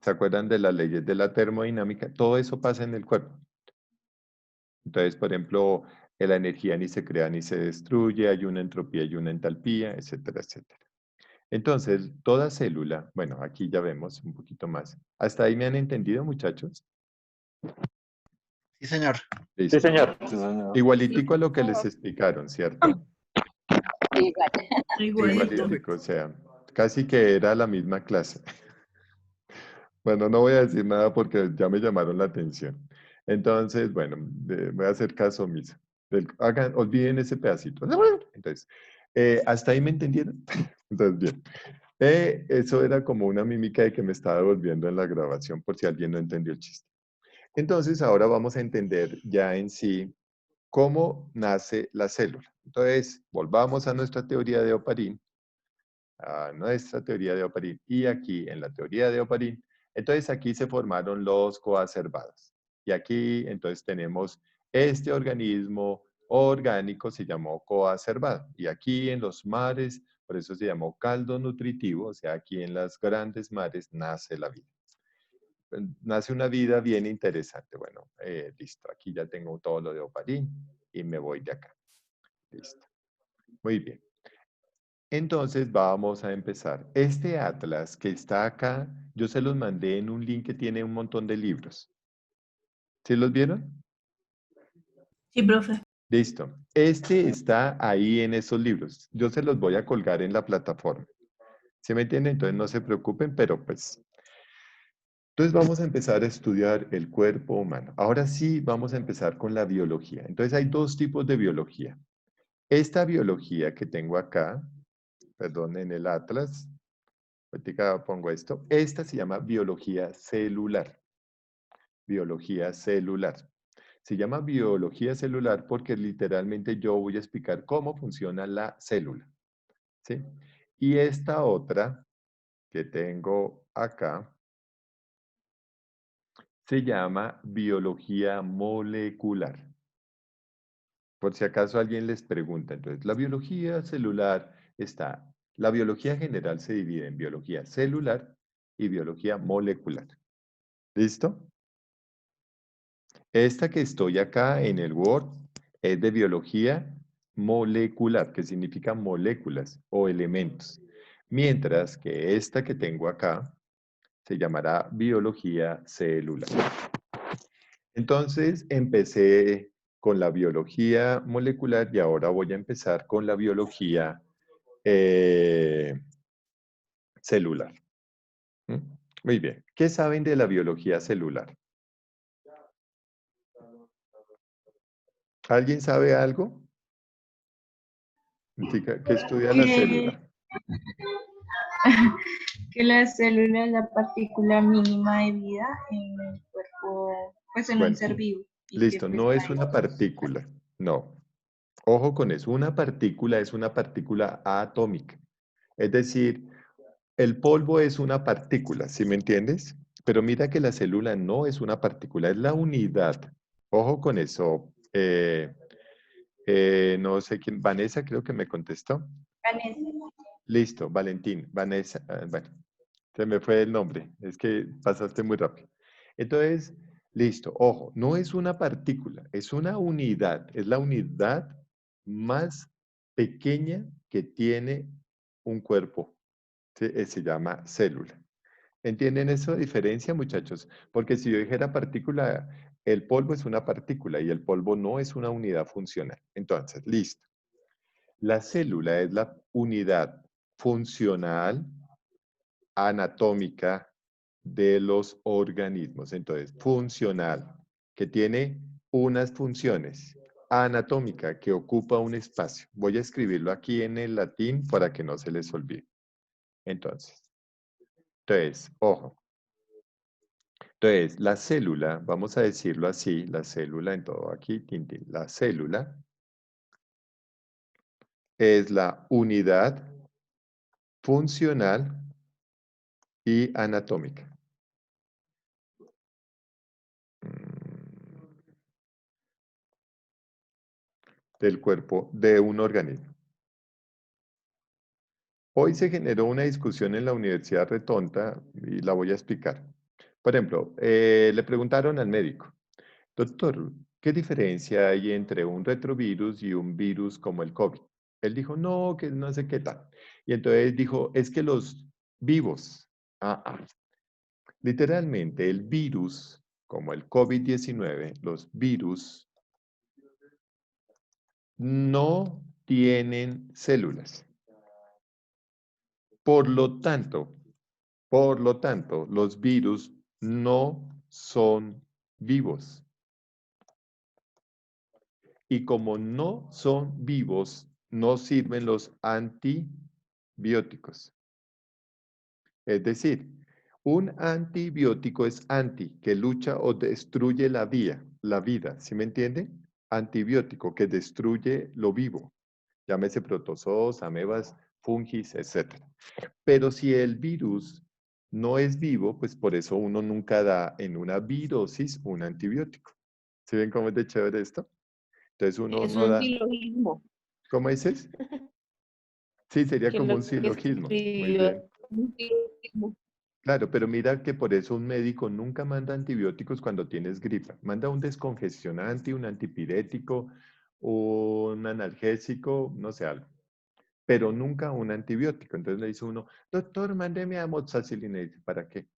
¿Se acuerdan de las leyes de la termodinámica? Todo eso pasa en el cuerpo. Entonces, por ejemplo, la energía ni se crea ni se destruye, hay una entropía y una entalpía, etcétera, etcétera. Entonces, toda célula, bueno, aquí ya vemos un poquito más. ¿Hasta ahí me han entendido, muchachos? Sí, señor. Listo. Sí, señor. Sí, señor. Igualitico a lo que les explicaron, ¿cierto? Igualito. Igualitico, o sea, casi que era la misma clase. Bueno, no voy a decir nada porque ya me llamaron la atención. Entonces, bueno, voy a hacer caso omiso. Olviden ese pedacito. Entonces, ¿hasta ahí me entendieron? Entonces, bien. Eso era como una mímica de que me estaba devolviendo en la grabación por si alguien no entendió el chiste. Entonces, ahora vamos a entender ya en sí cómo nace la célula. Entonces, volvamos a nuestra teoría de Oparin. A nuestra teoría de Oparin. Y aquí, en la teoría de Oparin, entonces aquí se formaron los coacervados. Y aquí, entonces, tenemos este organismo orgánico, se llamó coacervado. Y aquí en los mares, por eso se llamó caldo nutritivo, o sea, aquí en las grandes mares nace la vida. Nace una vida bien interesante. Bueno, listo. Aquí ya tengo todo lo de Oparin y me voy de acá. Listo. Muy bien. Entonces vamos a empezar. Este atlas que está acá, yo se los mandé en un link que tiene un montón de libros. ¿Sí los vieron? Sí, profe. Listo. Este está ahí en esos libros. Yo se los voy a colgar en la plataforma. ¿Sí me entienden? Entonces no se preocupen, pero pues... Entonces vamos a empezar a estudiar el cuerpo humano. Ahora sí vamos a empezar con la biología. Entonces hay dos tipos de biología. Esta biología que tengo acá, perdón, en el atlas, ahorita pongo esto. Esta se llama biología celular. Biología celular. Se llama biología celular porque literalmente yo voy a explicar cómo funciona la célula. ¿Sí? Y esta otra que tengo acá se llama biología molecular. Por si acaso alguien les pregunta. Entonces, la biología celular está... La biología general se divide en biología celular y biología molecular. ¿Listo? Esta que estoy acá en el Word es de biología molecular, que significa moléculas o elementos. Mientras que esta que tengo acá se llamará biología celular. Entonces empecé con la biología molecular y ahora voy a empezar con la biología celular. ¿Mm? Muy bien. ¿Qué saben de la biología celular? ¿Alguien sabe algo? ¿Qué estudia la célula? Que la célula es la partícula mínima de vida en el cuerpo, pues en un ser vivo. Listo, no es una partícula, no. Ojo con eso, una partícula es una partícula atómica. Es decir, el polvo es una partícula, ¿sí me entiendes? Pero mira que la célula no es una partícula, es la unidad. Ojo con eso. No sé quién, Vanessa creo que me contestó. Vanessa. Listo, Valentín, Vanessa, bueno, se me fue el nombre, es que pasaste muy rápido. Entonces, listo, ojo, no es una partícula, es una unidad, es la unidad más pequeña que tiene un cuerpo, se llama célula. ¿Entienden esa diferencia, muchachos? Porque si yo dijera partícula, el polvo es una partícula y el polvo no es una unidad funcional. Entonces, listo. La célula es la unidad funcional anatómica de los organismos. Entonces, funcional, que tiene unas funciones. Anatómica, que ocupa un espacio. Voy a escribirlo aquí en el latín para que no se les olvide. Entonces, ojo. Entonces, la célula, vamos a decirlo así, la célula en todo aquí, tintín, la célula es la unidad funcional y anatómica. Del cuerpo de un organismo. Hoy se generó una discusión en la Universidad Retonta y la voy a explicar. Por ejemplo, le preguntaron al médico, doctor, ¿qué diferencia hay entre un retrovirus y un virus como el COVID? Él dijo, no, que no sé qué tal. Y entonces dijo, es que los vivos, literalmente el virus, como el COVID-19, los virus no tienen células. Por lo tanto, los virus no son vivos. Y como no son vivos, no sirven los antibióticos. Es decir, un antibiótico es anti, que lucha o destruye la vida, ¿sí me entiende? Antibiótico, que destruye lo vivo. Llámese protozoos, amebas, fungis, etc. Pero si el virus no es vivo, pues por eso uno nunca da en una virosis un antibiótico. ¿Sí ven cómo es de chévere esto? Entonces uno Es no un da... silogismo. ¿Cómo dices? Sí, sería Que como un lo que silogismo. Muy escribió bien. es un silogismo. Claro, pero mira que por eso un médico nunca manda antibióticos cuando tienes gripa. Manda un descongestionante, un antipirético, un analgésico, no sé, algo. Pero nunca un antibiótico. Entonces le dice uno, doctor, mándeme amoxicilina. Y dice, ¿para qué?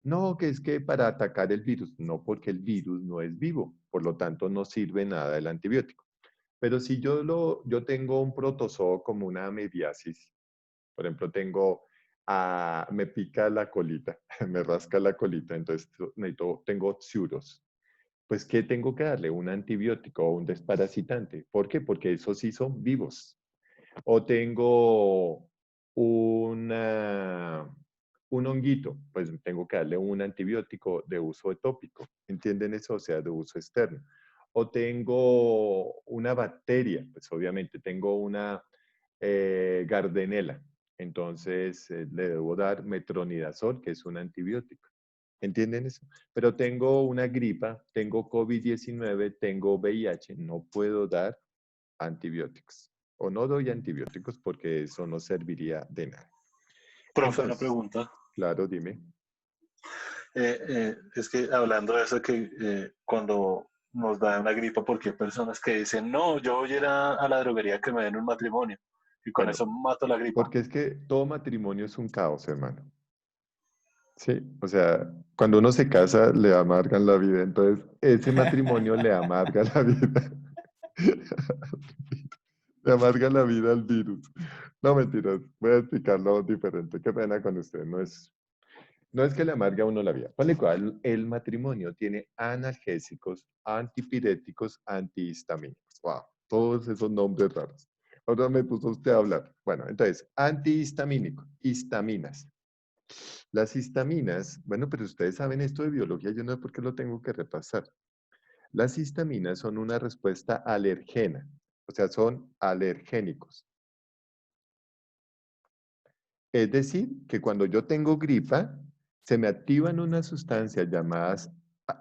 No, que es que para atacar el virus. No, porque el virus no es vivo. Por lo tanto, no sirve nada el antibiótico. Pero si yo tengo un protozoo como una amebiasis, por ejemplo, me pica la colita, me rasca la colita, entonces tengo xiuros. Pues, ¿qué tengo que darle? Un antibiótico o un desparasitante. ¿Por qué? Porque esos sí son vivos. O tengo un honguito, pues tengo que darle un antibiótico de uso tópico. ¿Entienden eso? O sea, de uso externo. O tengo una bacteria, pues obviamente tengo una Gardnerella. Entonces le debo dar metronidazol, que es un antibiótico. ¿Entienden eso? Pero tengo una gripa, tengo COVID-19, tengo VIH, no puedo dar antibióticos. O no doy antibióticos porque eso no serviría de nada. Profe, una Entonces, pregunta. claro, dime. Es que hablando de eso, que cuando nos da una gripa, porque hay personas que dicen, no, yo voy a ir a la droguería que me den un matrimonio y con Bueno, eso mato la gripa. porque es que todo matrimonio es un caos, hermano. Sí, o sea, cuando uno se casa le amargan la vida, entonces ese matrimonio le amarga la vida. Le amarga la vida al virus. No, mentiras, voy a explicarlo diferente. Qué pena con usted, no es que le amargue a uno la vida. Por lo cual, el matrimonio tiene analgésicos, antipiréticos, antihistamínicos. Wow, todos esos nombres raros. Ahora me puso usted a hablar. Bueno, entonces, antihistamínico, histaminas. Las histaminas, bueno, pero ustedes saben esto de biología, yo no sé por qué lo tengo que repasar. Las histaminas son una respuesta alergena. O sea, son alergénicos. Es decir, que cuando yo tengo gripa, se me activan unas sustancias llamadas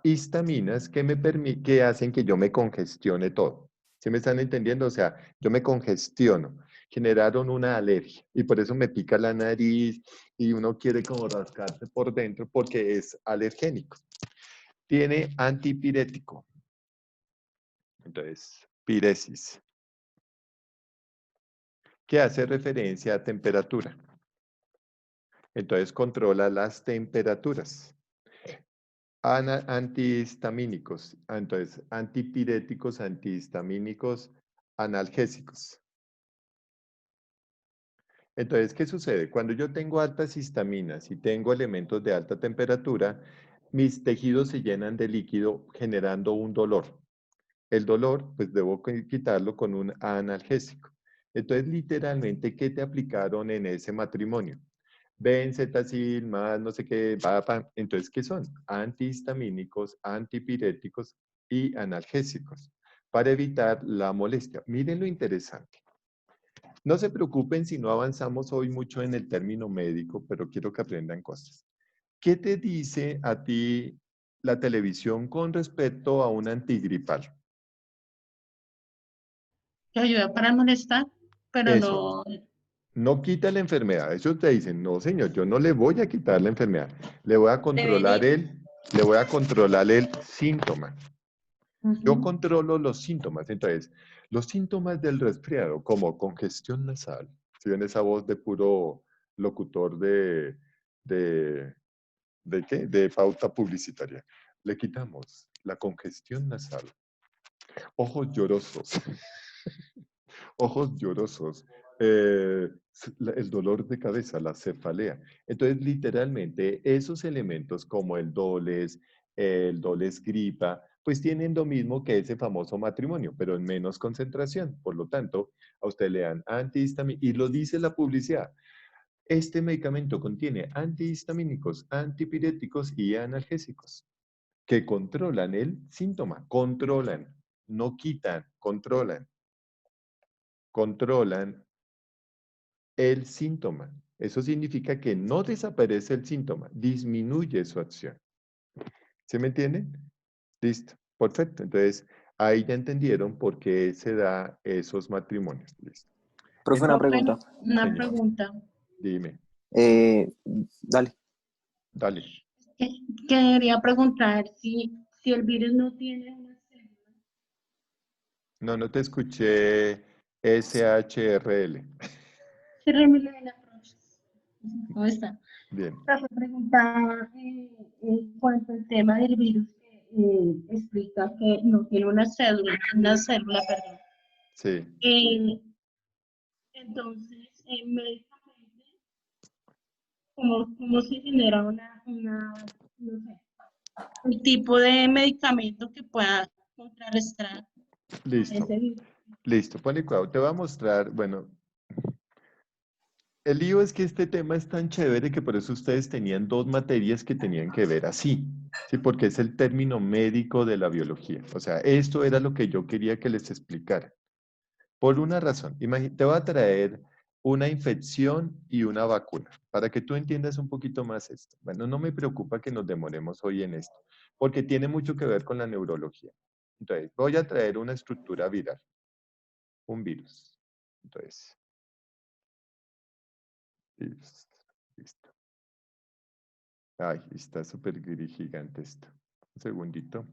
histaminas que hacen que yo me congestione todo. ¿Sí me están entendiendo? O sea, yo me congestiono. Generaron una alergia y por eso me pica la nariz y uno quiere como rascarse por dentro porque es alergénico. Tiene antipirético. Entonces, piresis, que hace referencia a temperatura. Entonces, controla las temperaturas. Antihistamínicos, entonces, antipiréticos, antihistamínicos, analgésicos. Entonces, ¿qué sucede? Cuando yo tengo altas histaminas y tengo elementos de alta temperatura, mis tejidos se llenan de líquido generando un dolor. El dolor, pues debo quitarlo con un analgésico. Entonces, literalmente, ¿qué te aplicaron en ese matrimonio? Benzetacil, más no sé qué, entonces, ¿qué son? Antihistamínicos, antipiréticos y analgésicos para evitar la molestia. Miren lo interesante. No se preocupen si no avanzamos hoy mucho en el término médico, pero quiero que aprendan cosas. ¿Qué te dice a ti la televisión con respecto a un antigripal? Que ayuda para molestar, pero Eso. no. No quita la enfermedad. Eso te dicen, no, señor, yo no le voy a quitar la enfermedad. Le voy a controlar el síntoma. Yo controlo los síntomas. Entonces, los síntomas del resfriado, como congestión nasal, si ven esa voz de puro locutor de, ¿de qué? De pauta publicitaria. Le quitamos la congestión nasal. Ojos llorosos. Ojos llorosos, el dolor de cabeza, la cefalea. Entonces, literalmente, esos elementos como el doles gripa, pues tienen lo mismo que ese famoso matrimonio, pero en menos concentración. Por lo tanto, a usted le dan antihistamínicos, y lo dice la publicidad. Este medicamento contiene antihistamínicos, antipiréticos y analgésicos que controlan el síntoma, controlan, no quitan, controlan el síntoma. Eso significa que no desaparece el síntoma, disminuye su acción. ¿Sí me entienden? Listo, perfecto. Entonces, ahí ya entendieron por qué se da esos matrimonios. Listo. Profe, una Entonces, pregunta. Una señor, pregunta. dime, Dale. dale. Quería preguntar si el virus no tiene una célula. No, no te escuché SHRL. ¿Cómo está? Bien, Profe, preguntaba en cuanto al tema del virus que explica que no tiene una célula, perdón. sí. Entonces, médicamente, ¿cómo se genera no sé, un tipo de medicamento que pueda contrarrestar a Listo, ese virus? listo. Ponle cuidado. Te voy a mostrar, bueno, el lío es que este tema es tan chévere que por eso ustedes tenían dos materias que tenían que ver así, ¿sí? Porque es el término médico de la biología. O sea, esto era lo que yo quería que les explicara. Por una razón, te voy a traer una infección y una vacuna, para que tú entiendas un poquito más esto. Bueno, no me preocupa que nos demoremos hoy en esto, porque tiene mucho que ver con la neurología. Entonces, voy a traer una estructura viral, un virus. Entonces, virus. Listo. Ay, está súper gigante esto. Un segundito.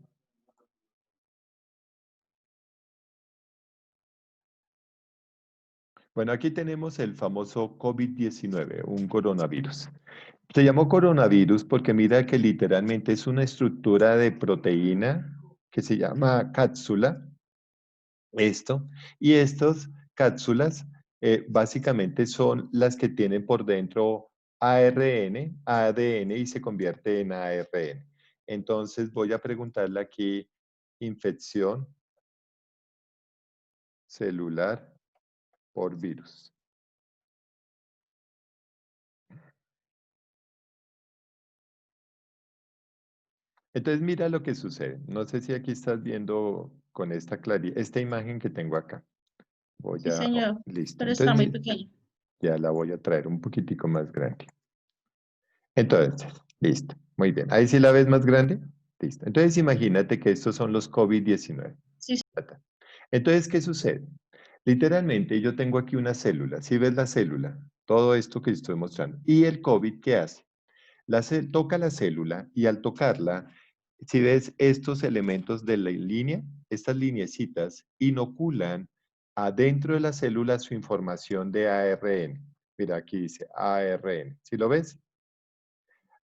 Bueno, aquí tenemos el famoso COVID-19, un coronavirus. Se llamó coronavirus porque mira que literalmente es una estructura de proteína que se llama cápsula, esto, y estas cápsulas básicamente son las que tienen por dentro ARN, ADN y se convierte en ARN. Entonces voy a preguntarle aquí, infección celular por virus. Entonces mira lo que sucede. No sé si aquí estás viendo con esta imagen que tengo acá. Voy Sí, a, señor, listo. pero está muy Entonces, pequeño. ya la voy a traer un poquitico más grande. Entonces, listo. Muy bien. ¿Ahí sí la ves más grande? Listo. Entonces, imagínate que estos son los COVID-19. Sí, sí. Entonces, ¿qué sucede? Literalmente, yo tengo aquí una célula. ¿Sí ves la célula? Todo esto que estoy mostrando. ¿Y el COVID qué hace? Toca la célula y al tocarla, si ves estos elementos de la línea, estas lineecitas inoculan adentro de la célula su información de ARN. Mira, aquí dice ARN. ¿Sí lo ves?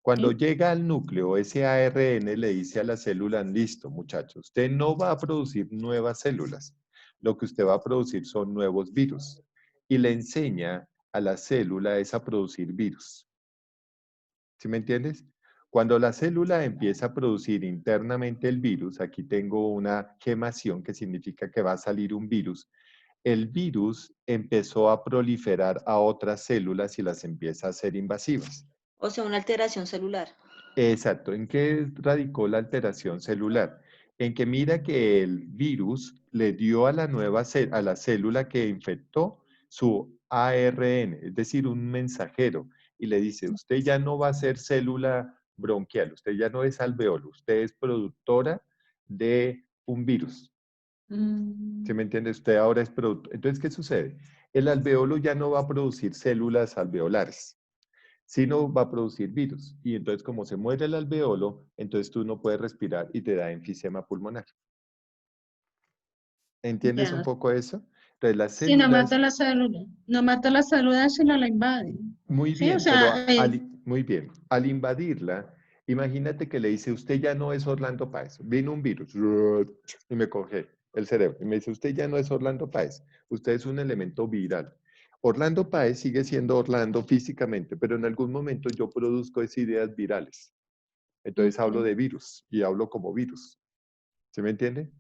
Cuando Sí. llega al núcleo, ese ARN le dice a la célula, listo, muchachos, usted no va a producir nuevas células. Lo que usted va a producir son nuevos virus. Y le enseña a la célula es a producir virus. ¿Sí me entiendes? Cuando la célula empieza a producir internamente el virus, aquí tengo una gemación que significa que va a salir un virus. El virus empezó a proliferar a otras células y las empieza a hacer invasivas. O sea, una alteración celular. Exacto. ¿En qué radicó la alteración celular? En que mira que el virus le dio a la a la célula que infectó su ARN, es decir, un mensajero, y le dice, usted ya no va a ser célula bronquial, usted ya no es alveolo, usted es productora de un virus. ¿Sí me entiende? Usted ahora es productor. Entonces, ¿qué sucede? El alveolo ya no va a producir células alveolares, sino va a producir virus. Y entonces, como se muere el alveolo, entonces tú no puedes respirar y te da enfisema pulmonar. ¿Entiendes un Ya. poco eso? Entonces, las Sí, no células, mata la célula. No mata la célula, sino la invade. muy Sí, o bien, pero sea, muy bien, al invadirla, imagínate que le dice, usted ya no es Orlando Páez, vino un virus y me coge el cerebro y me dice, usted ya no es Orlando Páez, usted es un elemento viral. Orlando Páez sigue siendo Orlando físicamente, pero en algún momento yo produzco esas ideas virales. Entonces hablo de virus y hablo como virus. ¿Sí me entiende?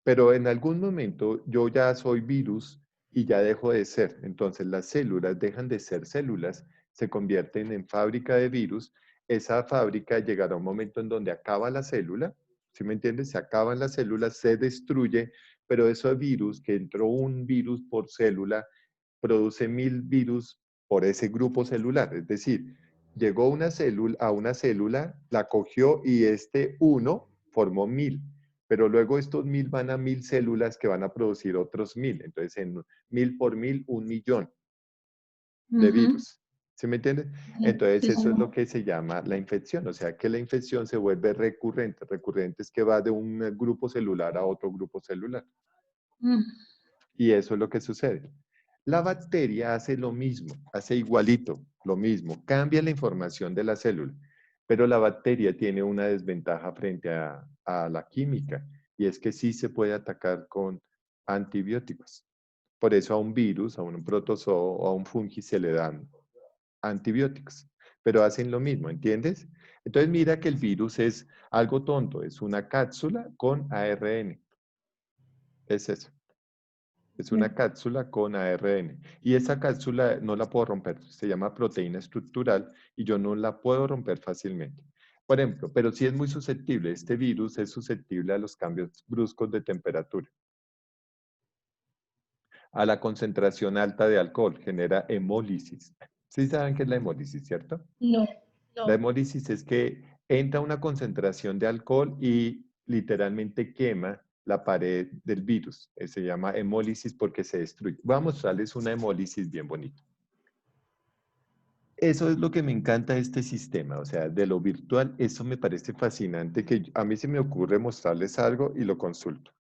Pero en algún momento yo ya soy virus y ya dejo de ser. Entonces las células dejan de ser células, se convierten en fábrica de virus. Esa fábrica llegará a un momento en donde acaba la célula. ¿Sí me entiendes? Se acaban las células, se destruye, pero ese virus, que entró un virus por célula, produce 1000 virus por ese grupo celular. Es decir, llegó una célula a una célula, la cogió y este uno formó 1000. Pero luego estos 1000 van a 1000 células que van a producir otros 1000. Entonces, en 1000 por 1000, 1.000.000 de virus. ¿Sí me entiendes? Entonces, eso es lo que se llama la infección. O sea, que la infección se vuelve recurrente. Recurrente es que va de un grupo celular a otro grupo celular. Y eso es lo que sucede. La bacteria hace lo mismo, hace igualito, lo mismo, cambia la información de la célula, pero la bacteria tiene una desventaja frente a la química, y es que sí se puede atacar con antibióticos. Por eso a un virus, a un protozoo o a un fungi se le dan antibióticos, pero hacen lo mismo, ¿entiendes? Entonces mira que el virus es algo tonto, es una cápsula con ARN, es eso. Es una cápsula con ARN. Y esa cápsula no la puedo romper. Se llama proteína estructural y yo no la puedo romper fácilmente. Por ejemplo, pero sí es muy susceptible. Este virus es susceptible a los cambios bruscos de temperatura. A la concentración alta de alcohol genera hemólisis. ¿Sí saben qué es la hemólisis, cierto? no, La no. hemólisis es que entra una concentración de alcohol y literalmente quema la pared del virus. Se llama hemólisis porque se destruye. Voy a mostrarles una hemólisis bien bonita. Eso es lo que me encanta de este sistema, o sea, de lo virtual, eso me parece fascinante, que a mí se me ocurre mostrarles algo y lo consulto.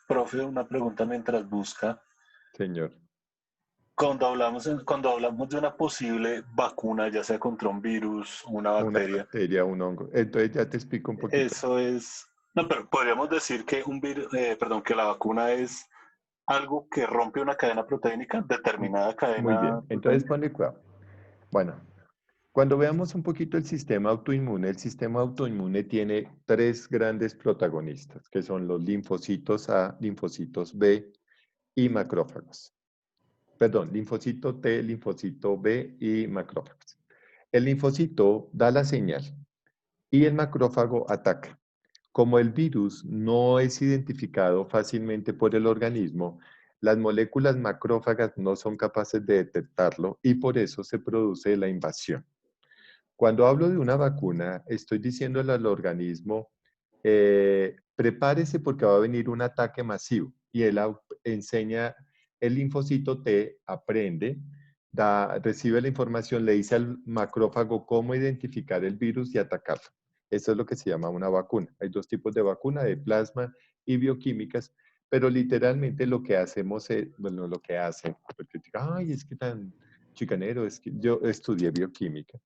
Profe, una pregunta mientras busca. Señor. Cuando hablamos de una posible vacuna, ya sea contra un virus, una Una bacteria, bacteria, un hongo. Entonces ya te explico un poquito. eso es... No, pero podríamos decir que que la vacuna es algo que rompe una cadena proteínica, determinada Muy cadena bien, entonces proteínica. ponle cuidado. Bueno, cuando veamos un poquito el sistema autoinmune tiene tres grandes protagonistas, que son los linfocitos A, linfocitos B y macrófagos. Perdón, linfocito T, linfocito B y macrófagos. El linfocito da la señal y el macrófago ataca. Como el virus no es identificado fácilmente por el organismo, Las moléculas macrófagas no son capaces de detectarlo y por eso se produce la invasión. Cuando hablo de una vacuna, estoy diciéndole al organismo, prepárese porque va a venir un ataque masivo. Y él enseña, el linfocito T aprende, recibe la información, le dice al macrófago cómo identificar el virus y atacarlo. Eso es lo que se llama una vacuna. Hay dos tipos de vacuna, de plasma y bioquímicas, pero literalmente lo que hacemos es, bueno, lo que hacen, porque ay, es que tan chicanero, es que yo estudié bioquímica.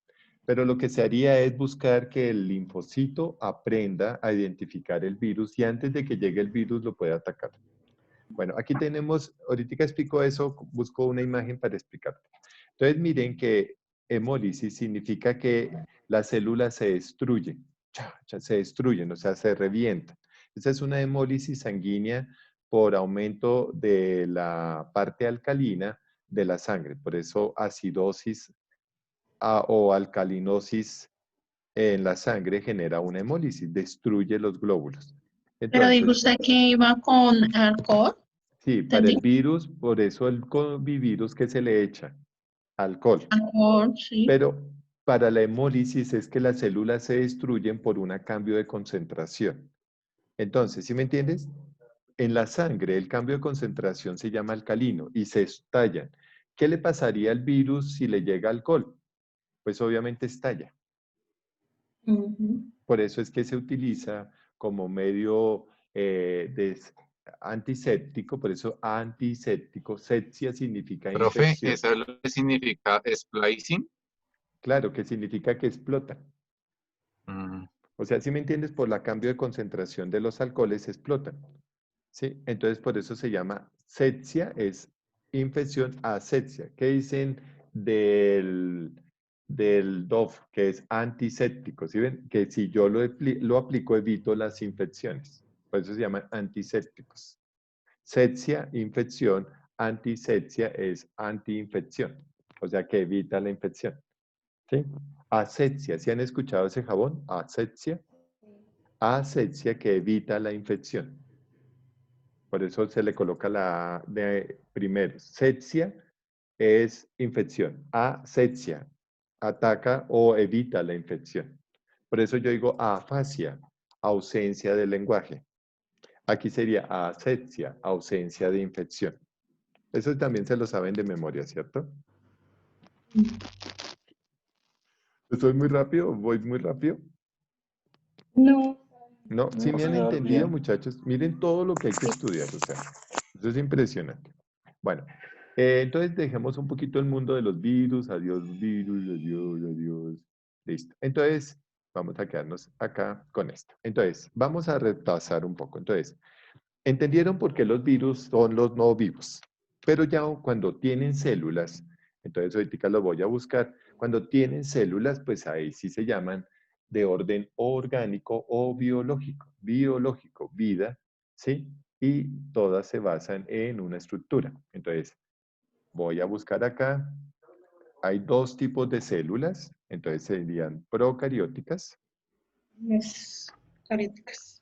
Pero lo que se haría es buscar que el linfocito aprenda a identificar el virus y antes de que llegue el virus lo pueda atacar. Bueno, aquí tenemos, ahorita explico eso, busco una imagen para explicar. Entonces miren que hemólisis significa que las células se destruyen, se destruyen, o sea, se revientan. Esa es una hemólisis sanguínea por aumento de la parte alcalina de la sangre. Por eso acidosis o alcalinosis en la sangre genera una hemólisis, destruye los glóbulos. Pero dijo Entonces, usted que iba con alcohol. sí, para el ¿Entendí? virus, por eso el COVID-virus que se le echa, alcohol. Alcohol, sí. Pero para la hemólisis es que las células se destruyen por un cambio de concentración. Entonces, ¿sí me entiendes? En la sangre el cambio de concentración se llama alcalino y se estallan. ¿Qué le pasaría al virus si le llega alcohol? Pues obviamente estalla. Por eso es que se utiliza como medio antiséptico, por eso antiséptico. Sepsia significa Profe, infección. ¿eso es lo que significa splicing? Claro, que significa que explota. Mm, O sea, si me entiendes, por la cambio de concentración de los alcoholes explotan. ¿Sí? Entonces, por eso se llama sepsia, es infección asepsia. ¿Qué dicen del Dove, que es antiséptico? ¿Sí ven? Que si yo lo aplico, evito las infecciones. Por eso se llaman antisépticos. Sepsia, infección. Antisepsia es antiinfección. O sea, que evita la infección. ¿Sí? Asepsia. ¿Sí han escuchado ese jabón? Asepsia. Asepsia que evita la infección. Por eso se le coloca la de primero. Sepsia es infección. Asepsia ataca o evita la infección. Por eso yo digo afasia, ausencia de lenguaje. Aquí sería asepsia, ausencia de infección. Eso también se lo saben de memoria, ¿cierto? ¿Estoy muy rápido? ¿Voy muy rápido? No. No, sí No, me han señor, entendido, bien. muchachos. Miren todo lo que hay que estudiar, o sea, eso es impresionante. Bueno, entonces dejemos un poquito el mundo de los virus. Adiós, virus, adiós, adiós. Listo. Entonces, vamos a quedarnos acá con esto. Entonces, vamos a repasar un poco. Entonces, ¿entendieron por qué los virus son los no vivos? Pero ya cuando tienen células, entonces ahorita lo voy a buscar, cuando tienen células, pues ahí sí se llaman de orden orgánico o biológico. Biológico, vida, ¿sí? Y todas se basan en una estructura. Entonces, voy a buscar acá. Hay dos tipos de células, entonces serían procarióticas Es carióticas.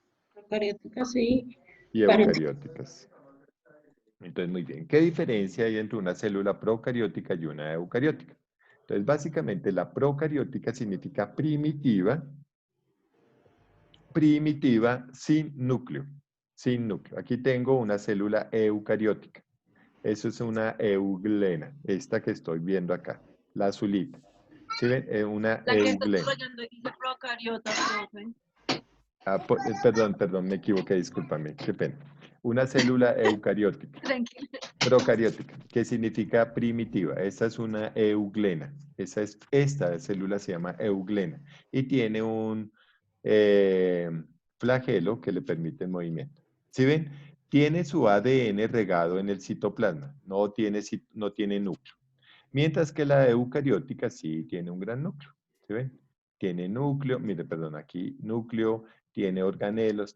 Carióticas, sí. y Paréntesis. eucarióticas. Entonces, muy bien. ¿Qué diferencia hay entre una célula procariótica y una eucariótica? Entonces, básicamente la procariótica significa primitiva, primitiva sin núcleo, sin núcleo. Aquí tengo una célula eucariótica. Eso es una euglena, esta que estoy viendo acá, la azulita. ¿Sí ven? Una La que está euglena. desarrollando dice procariota, profe. Perdón, me equivoqué, discúlpame, qué pena. Una célula eucariótica. Tranquila. Procariótica, que significa primitiva. Esta es una euglena. Esta célula se llama euglena y tiene un flagelo que le permite el movimiento. ¿Sí ven? Tiene su ADN regado en el citoplasma, no tiene núcleo. Mientras que la eucariótica sí tiene un gran núcleo. ¿Sí ven? Tiene núcleo, mire, perdón, aquí núcleo, tiene organelos,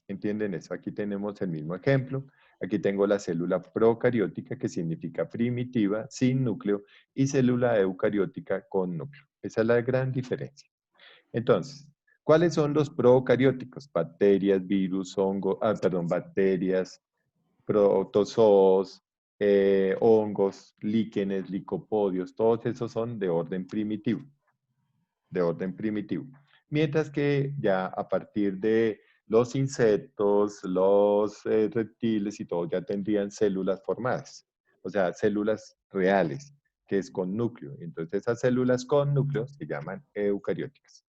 ¿Entienden eso? Aquí tenemos el mismo ejemplo. Aquí tengo la célula procariótica, que significa primitiva, sin núcleo, y célula eucariótica con núcleo. Esa es la gran diferencia. Entonces, ¿cuáles son los procarióticos? Bacterias, virus, hongos, bacterias, protozoos, hongos, líquenes, licopodios, todos esos son de orden primitivo. De orden primitivo. Mientras que ya a partir de los insectos, los reptiles y todo, ya tendrían células formadas. O sea, células reales, que es con núcleo. Entonces, esas células con núcleo se llaman eucarióticas.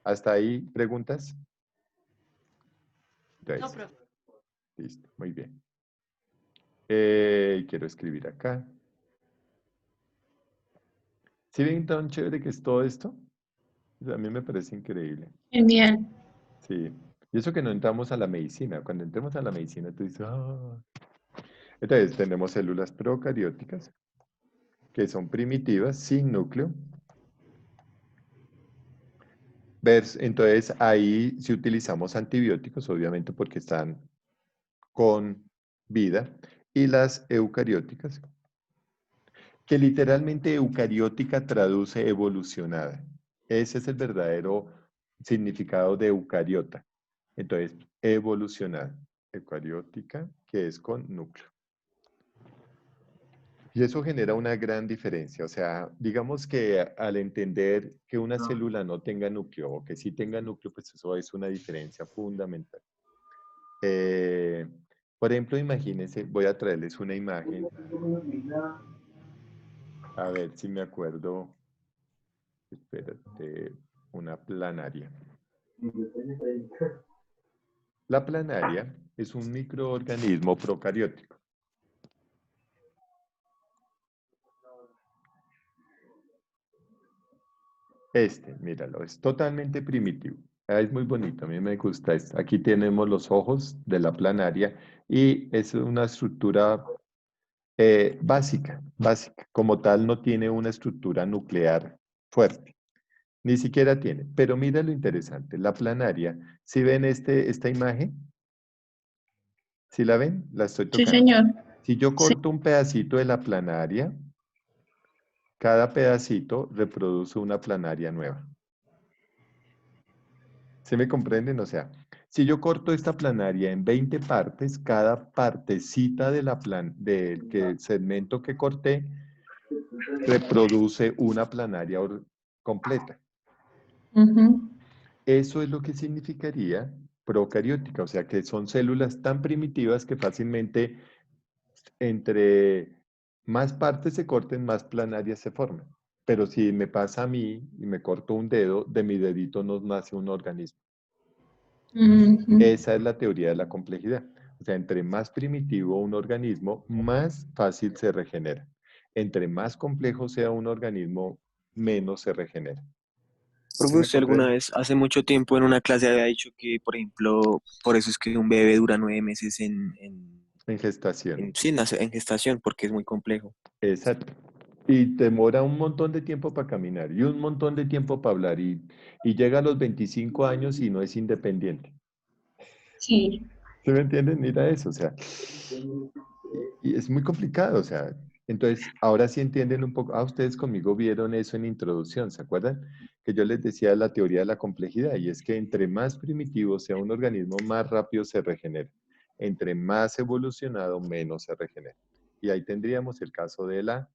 ¿Hasta ahí preguntas? Entonces, No, profe. listo, muy bien. Quiero escribir acá. ¿Sí ven tan chévere que es todo esto? A mí me parece increíble. Genial. Sí. Y eso que no entramos a la medicina. Cuando entremos a la medicina, tú dices, ah. Entonces, tenemos células procarióticas, que son primitivas, sin núcleo. Entonces, ahí sí utilizamos antibióticos, obviamente, porque están con vida. Y las eucarióticas, que literalmente eucariótica traduce evolucionada. Ese es el verdadero significado de eucariota. Entonces, evolucionada, eucariótica, que es con núcleo. Y eso genera una gran diferencia. O sea, digamos que al entender que una célula no tenga núcleo o que sí tenga núcleo, pues eso es una diferencia fundamental. Por ejemplo, imagínense, voy a traerles una imagen. A ver si me acuerdo. Espérate, una planaria. La planaria es un microorganismo procariótico. Míralo, es totalmente primitivo. Es muy bonito, a mí me gusta esto. Aquí tenemos los ojos de la planaria y es una estructura básica. Como tal no tiene una estructura nuclear fuerte. Ni siquiera tiene. Pero mira lo interesante, la planaria, ¿sí ven esta imagen? ¿Sí la ven? ¿La estoy Sí, tocando? señor. Si yo Sí. corto un pedacito de la planaria, cada pedacito reproduce una planaria nueva. ¿Se me comprenden? O sea, si yo corto esta planaria en 20 partes, cada partecita de del segmento que corté reproduce una planaria completa. Ujú. Eso es lo que significaría procariótica, o sea, que son células tan primitivas que fácilmente entre más partes se corten, más planarias se forman. Pero si me pasa a mí y me corto un dedo, de mi dedito no nace un organismo. Ujú. Esa es la teoría de la complejidad. O sea, entre más primitivo un organismo, más fácil se regenera. Entre más complejo sea un organismo, menos se regenera. ¿Sí Profe, me usted alguna comprende? vez, hace mucho tiempo en una clase había dicho que, por ejemplo, por eso es que un bebé dura 9 meses En gestación. sí, en gestación, porque es muy complejo. Exacto. Y demora un montón de tiempo para caminar y un montón de tiempo para hablar y llega a los 25 años y no es independiente. Sí. ¿Sí me entienden? Mira eso, o sea, y es muy complicado, o sea, entonces ahora sí entienden un poco, ustedes conmigo vieron eso en introducción, ¿se acuerdan? Que yo les decía la teoría de la complejidad y es que entre más primitivo sea un organismo, más rápido se regenera. Entre más evolucionado, menos se regenera. Y ahí tendríamos el caso de la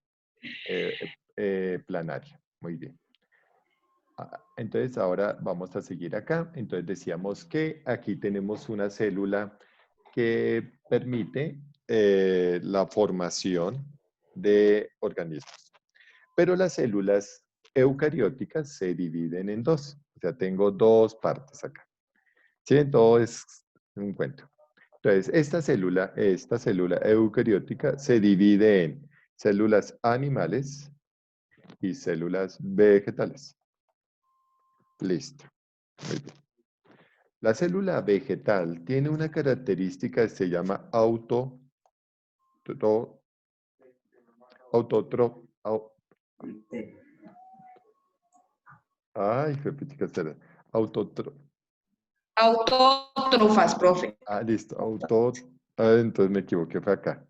planaria. Muy bien. Entonces ahora vamos a seguir acá. Entonces decíamos que aquí tenemos una célula que permite la formación de organismos. Pero las células eucarióticas se dividen en dos. O sea, tengo dos partes acá. ¿Sí? Todo es un cuento. Entonces, esta célula eucariótica se divide en células animales y células vegetales. Listo. Muy bien. La célula vegetal tiene una característica que se llama Autótrofas, profe. listo. Entonces me equivoqué, fue acá.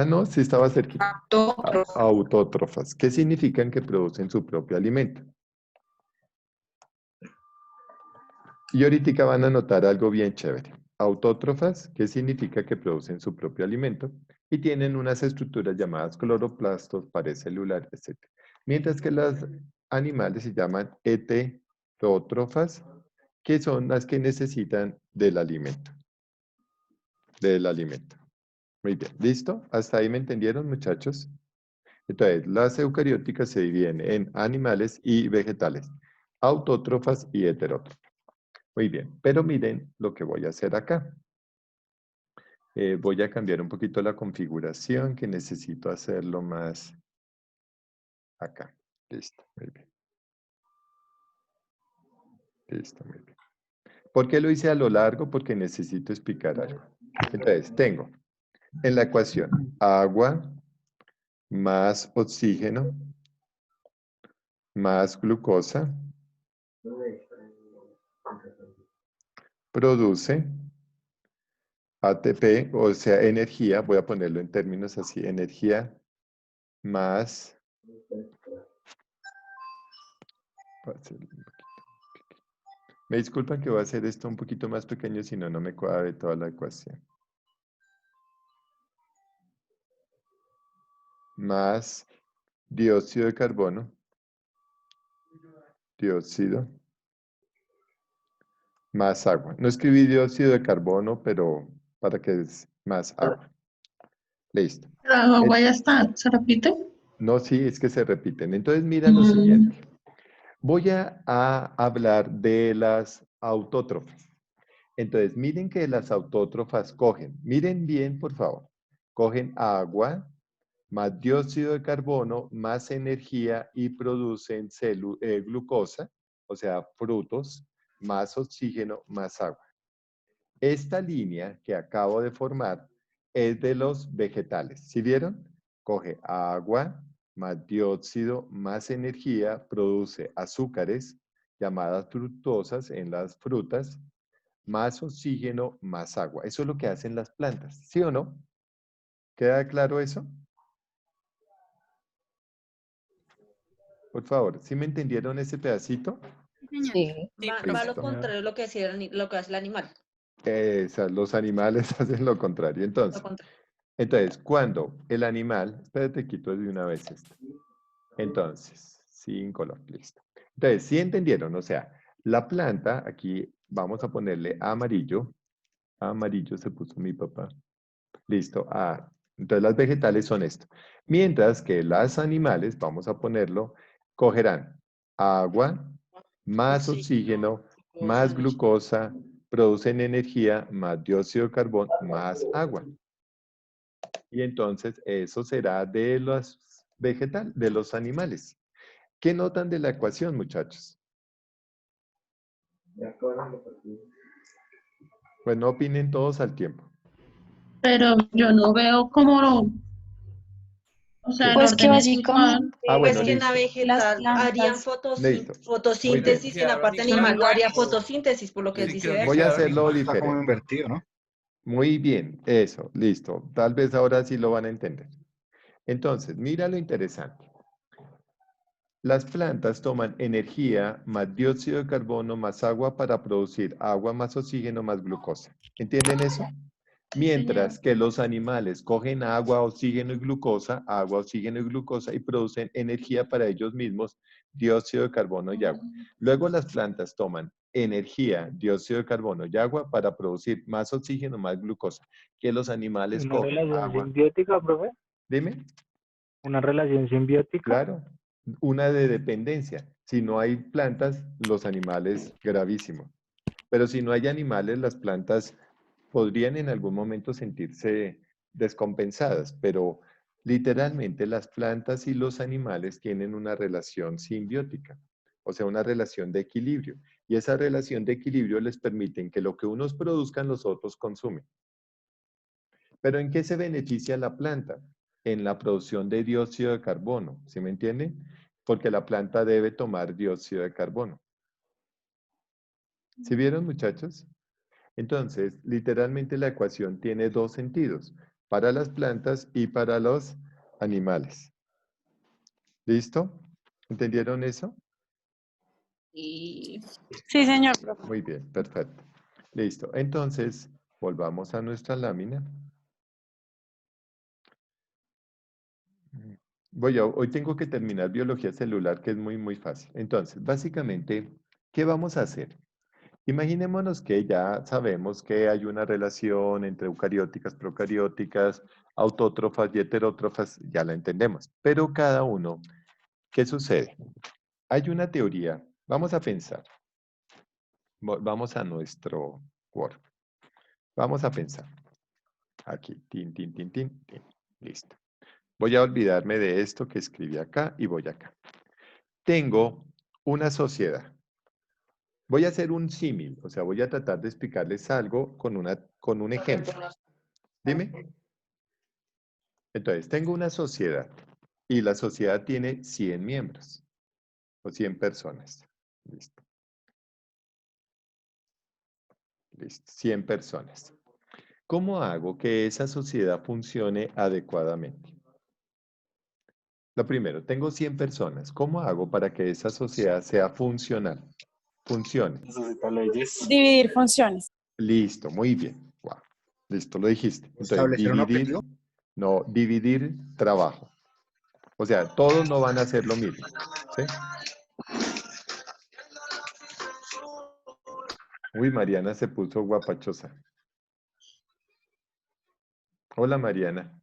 No, sí estaba cerquita. Autótrofas, que significan que producen su propio alimento. Y ahorita van a notar algo bien chévere. autótrofas, que significa que producen su propio alimento, y tienen unas estructuras llamadas cloroplastos, pared celular, etc. Mientras que los animales se llaman heterótrofas, que son las que necesitan del alimento. Muy bien, ¿listo? ¿Hasta ahí me entendieron, muchachos? Entonces, las eucarióticas se dividen en animales y vegetales, autótrofas y heterótrofas. Muy bien, pero miren lo que voy a hacer acá. Voy a cambiar un poquito la configuración, que necesito hacerlo más acá. Listo, muy bien. Listo, muy bien. ¿Por qué lo hice a lo largo? Porque necesito explicar algo. Entonces, tengo en la ecuación agua más oxígeno más glucosa produce ATP, o sea, energía, voy a ponerlo en términos así, energía más... Me disculpan que voy a hacer esto un poquito más pequeño, si no, no me cuadra toda la ecuación. Más dióxido de carbono, dióxido, más agua. No escribí dióxido de carbono, pero para que es más agua. Listo. La agua ya está, ¿se repite? No, sí, es que se repiten. Entonces, mira lo siguiente. Voy a hablar de las autótrofas. Entonces, miren que las autótrofas cogen, miren bien, por favor, cogen agua, más dióxido de carbono, más energía y producen glucosa, o sea, frutos, más oxígeno, más agua. Esta línea que acabo de formar es de los vegetales. ¿Sí vieron? Coge agua, más dióxido, más energía, produce azúcares llamadas fructosas en las frutas, más oxígeno, más agua. Eso es lo que hacen las plantas. ¿Sí o no? ¿Queda claro eso? Por favor, ¿sí me entendieron ese pedacito? Sí. Va lo Listo. contrario de lo que lo que hace el animal. Los animales hacen lo contrario. Lo Entonces, contrario. cuando el animal, espérate, quito de una vez esto. Entonces, sin color, listo. Entonces, ¿sí entendieron? O sea, la planta, aquí vamos a ponerle amarillo. Amarillo se puso mi papá. Listo. Entonces las vegetales son esto. Mientras que las animales, vamos a ponerlo, cogerán agua, más oxígeno, más glucosa, producen energía, más dióxido de carbono, más agua. Y entonces eso será de los de los animales. ¿Qué notan de la ecuación, muchachos? Pues no opinen todos al tiempo. Pero yo no veo cómo lo, o sea, el ¿Qué? Pues que orden es igual. Ah, Pues bueno, que en la listo. las vegetal harían plantas. Listo. Muy fotosíntesis bien. y en la parte animal no haría fotosíntesis, por lo que es Sí, creo que Voy a viceversa. hacerlo está como diferente. invertido, ¿no? Muy bien, eso, listo. Tal vez ahora sí lo van a entender. Entonces, mira lo interesante. Las plantas toman energía más dióxido de carbono más agua para producir agua más oxígeno más glucosa. ¿Entienden eso? Mientras que los animales cogen agua, oxígeno y glucosa y producen energía para ellos mismos, dióxido de carbono y agua. Luego las plantas toman energía, dióxido de carbono y agua para producir más oxígeno, más glucosa, que los animales ¿Una cogen relación agua. simbiótica, profe? Dime. ¿Una relación simbiótica? Claro, una de dependencia. Si no hay plantas, los animales, gravísimo. Pero si no hay animales, las plantas podrían en algún momento sentirse descompensadas, pero literalmente las plantas y los animales tienen una relación simbiótica, o sea, una relación de equilibrio. Y esa relación de equilibrio les permite que lo que unos produzcan, los otros consumen. Pero ¿en qué se beneficia la planta? En la producción de dióxido de carbono, ¿sí me entienden? Porque la planta debe tomar dióxido de carbono. ¿Sí vieron, muchachos? Entonces, literalmente la ecuación tiene dos sentidos, para las plantas y para los animales. ¿Listo? ¿Entendieron eso? Sí, señor. Muy bien, perfecto. Listo. Entonces, Volvamos a nuestra lámina. Hoy tengo que terminar biología celular, que es muy, muy fácil. Entonces, básicamente, ¿qué vamos a hacer? Imaginémonos que ya sabemos que hay una relación entre eucarióticas, procarióticas, autótrofas y heterótrofas, ya la entendemos. Pero cada uno, ¿qué sucede? Hay una teoría, vamos a pensar, vamos a nuestro Word, vamos a pensar. Aquí, tin, tin, tin, tin, tin, listo. Voy a olvidarme de esto que escribí acá y voy acá. Tengo una sociedad. Voy a hacer un símil, o sea, voy a tratar de explicarles algo con un ejemplo. Dime. Entonces, tengo una sociedad y la sociedad tiene 100 miembros o 100 personas. Listo. Listo, 100 personas. ¿Cómo hago que esa sociedad funcione adecuadamente? Lo primero, tengo 100 personas. ¿Cómo hago para que esa sociedad sea funcional? Funcione. Necesita leyes. Dividir funciones. Listo, muy bien. Wow. Listo, lo dijiste. Entonces, ¿Establecer un objetivo? No, dividir trabajo. O sea, todos no van a hacer lo mismo. ¿Sí? Uy, Mariana se puso guapachosa. Hola, Mariana.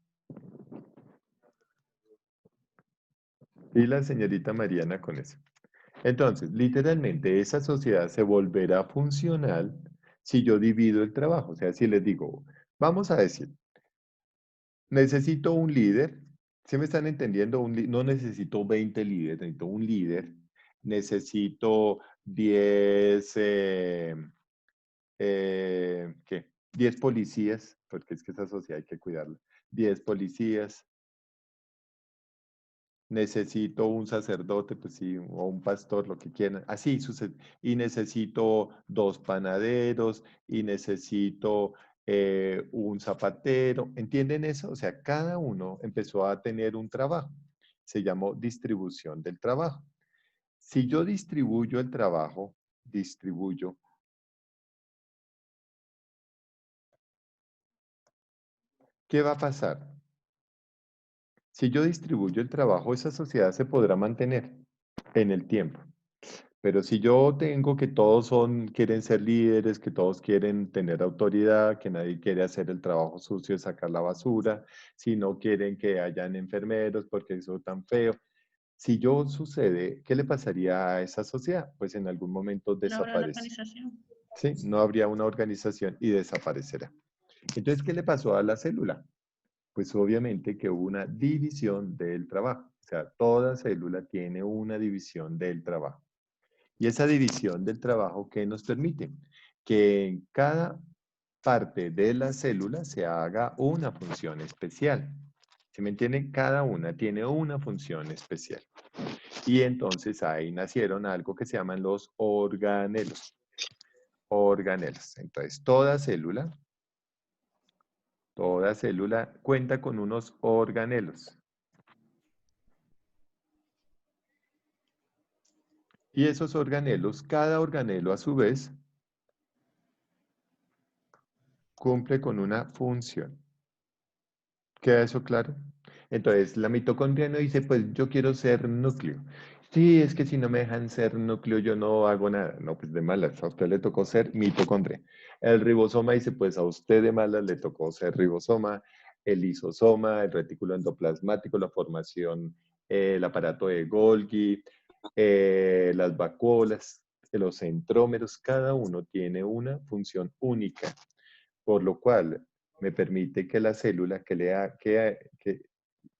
Y la señorita Mariana con eso. Entonces, literalmente, esa sociedad se volverá funcional si yo divido el trabajo. O sea, si les digo, vamos a decir, necesito un líder. ¿Sí me están entendiendo? No necesito 20 líderes, necesito un líder. Necesito 10, ¿qué? 10 policías, porque es que esa sociedad hay que cuidarla. 10 policías. Necesito un sacerdote, pues sí, o un pastor, lo que quieran. Así sucede. Y necesito 2 panaderos, y necesito un zapatero. ¿Entienden eso? O sea, cada uno empezó a tener un trabajo. Se llamó distribución del trabajo. Si yo distribuyo el trabajo, ¿qué va a pasar? Si yo distribuyo el trabajo, esa sociedad se podrá mantener en el tiempo. Pero si yo tengo que todos quieren ser líderes, que todos quieren tener autoridad, que nadie quiere hacer el trabajo sucio de sacar la basura, si no quieren que hayan enfermeros porque eso es tan feo. Si yo sucede, ¿qué le pasaría a esa sociedad? Pues en algún momento No habrá una desaparece. organización. ¿Sí? No habría una organización y desaparecerá. Entonces, ¿qué le pasó a la célula? Pues obviamente que hubo una división del trabajo. O sea, toda célula tiene una división del trabajo. Y esa división del trabajo, ¿qué nos permite? Que en cada parte de la célula se haga una función especial. ¿Se me entienden? Cada una tiene una función especial. Y entonces ahí nacieron algo que se llaman los organelos. Organelos. Entonces, toda célula cuenta con unos organelos. Y esos organelos, cada organelo a su vez, cumple con una función. ¿Queda eso claro? Entonces, la mitocondria no dice, pues yo quiero ser núcleo. Sí, es que si no me dejan ser núcleo, yo no hago nada. No, pues de malas, a usted le tocó ser mitocondria. El ribosoma dice, pues a usted de malas le tocó ser ribosoma, el lisosoma, el retículo endoplasmático, la formación, el aparato de Golgi, las vacuolas, los centrómeros, cada uno tiene una función única, por lo cual me permite que la célula, ¿qué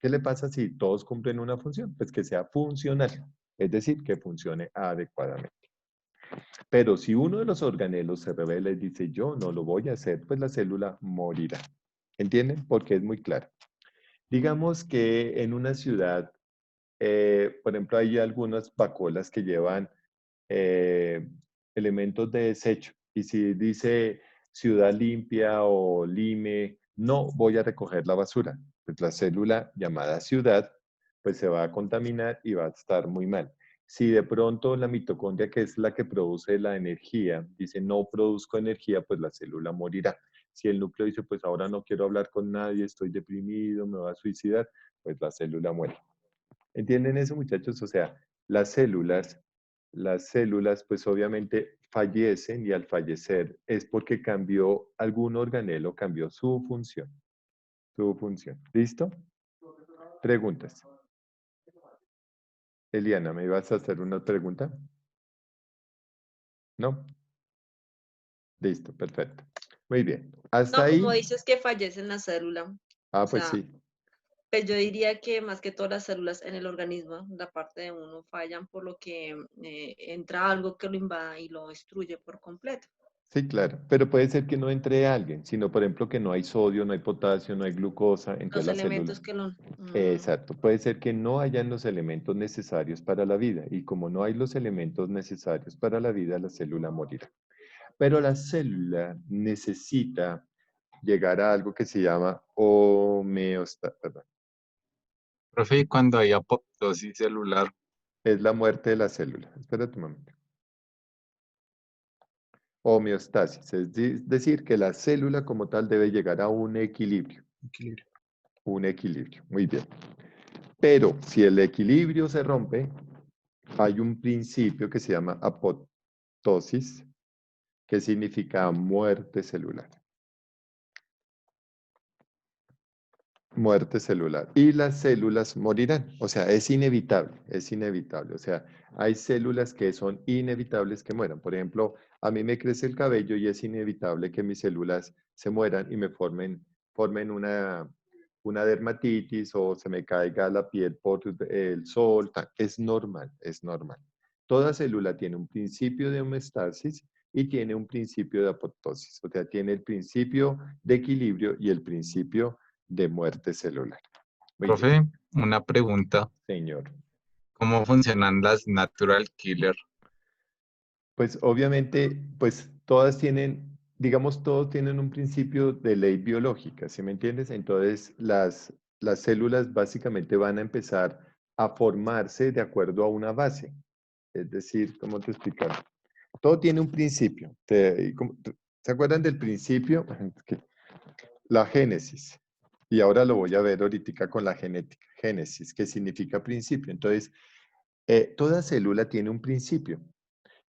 le pasa si todos cumplen una función? Pues que sea funcional, es decir, que funcione adecuadamente. Pero si uno de los organelos se revela y dice, yo no lo voy a hacer, pues la célula morirá. ¿Entienden? Porque es muy claro. Digamos que en una ciudad, por ejemplo, hay algunas vacuolas que llevan elementos de desecho. Y si dice ciudad limpia o Lime, no voy a recoger la basura. Pues la célula llamada ciudad, pues se va a contaminar y va a estar muy mal. Si de pronto la mitocondria, que es la que produce la energía, dice no produzco energía, pues la célula morirá. Si el núcleo dice, pues ahora no quiero hablar con nadie, estoy deprimido, me voy a suicidar, pues la célula muere. ¿Entienden eso, muchachos? O sea, las células, pues obviamente fallecen y al fallecer es porque cambió algún organelo, cambió su función. Su función. ¿Listo? Preguntas. Eliana, ¿me ibas a hacer una pregunta? ¿No? Listo, perfecto. Muy bien. Hasta No, ahí. como dices que fallece en la célula. Ah, O pues sea, sí. pues yo diría que más que todas las células en el organismo, la parte de uno fallan por lo que entra algo que lo invada y lo destruye por completo. Sí, claro. Pero puede ser que no entre alguien, sino por ejemplo que no hay sodio, no hay potasio, no hay glucosa, entonces Los la célula. elementos que lo... Exacto. Puede ser que no hayan los elementos necesarios para la vida. Y como no hay los elementos necesarios para la vida, la célula morirá. Pero la célula necesita llegar a algo que se llama homeostasis. Profe, ¿y cuando hay apoptosis celular? Es la muerte de la célula. Espérate un momento. Homeostasis, es decir, que la célula como tal debe llegar a un equilibrio. Un equilibrio, muy bien. Pero si el equilibrio se rompe, hay un principio que se llama apoptosis, que significa muerte celular. Muerte celular. Y las células morirán. O sea, es inevitable, es inevitable. O sea, hay células que son inevitables que mueran. Por ejemplo, a mí me crece el cabello y es inevitable que mis células se mueran y me formen una dermatitis o se me caiga la piel por el sol. Es normal, es normal. Toda célula tiene un principio de homeostasis y tiene un principio de apoptosis. O sea, tiene el principio de equilibrio y el principio de muerte celular. Muy bien. Profe, una pregunta. Señor. ¿Cómo funcionan las natural killer? Pues obviamente, pues todas tienen, digamos, todos tienen un principio de ley biológica, ¿sí me entiendes? Entonces, las células básicamente van a empezar a formarse de acuerdo a una base. Es decir, ¿cómo te explico? Todo tiene un principio. ¿Se acuerdan del principio? La génesis. Y ahora lo voy a ver ahorita con la genética. Génesis, que significa principio. Entonces, toda célula tiene un principio.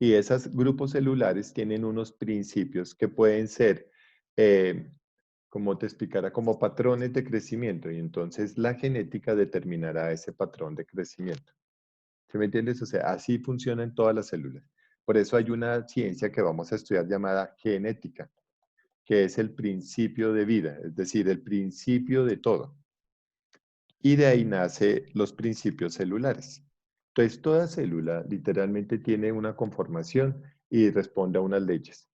Y esos grupos celulares tienen unos principios que pueden ser, como te explicara, como patrones de crecimiento. Y entonces la genética determinará ese patrón de crecimiento. ¿Sí me entiendes? O sea, así funcionan todas las células. Por eso hay una ciencia que vamos a estudiar llamada genética, que es el principio de vida, es decir, el principio de todo. Y de ahí nacen los principios celulares. Entonces, toda célula literalmente tiene una conformación y responde a unas leyes.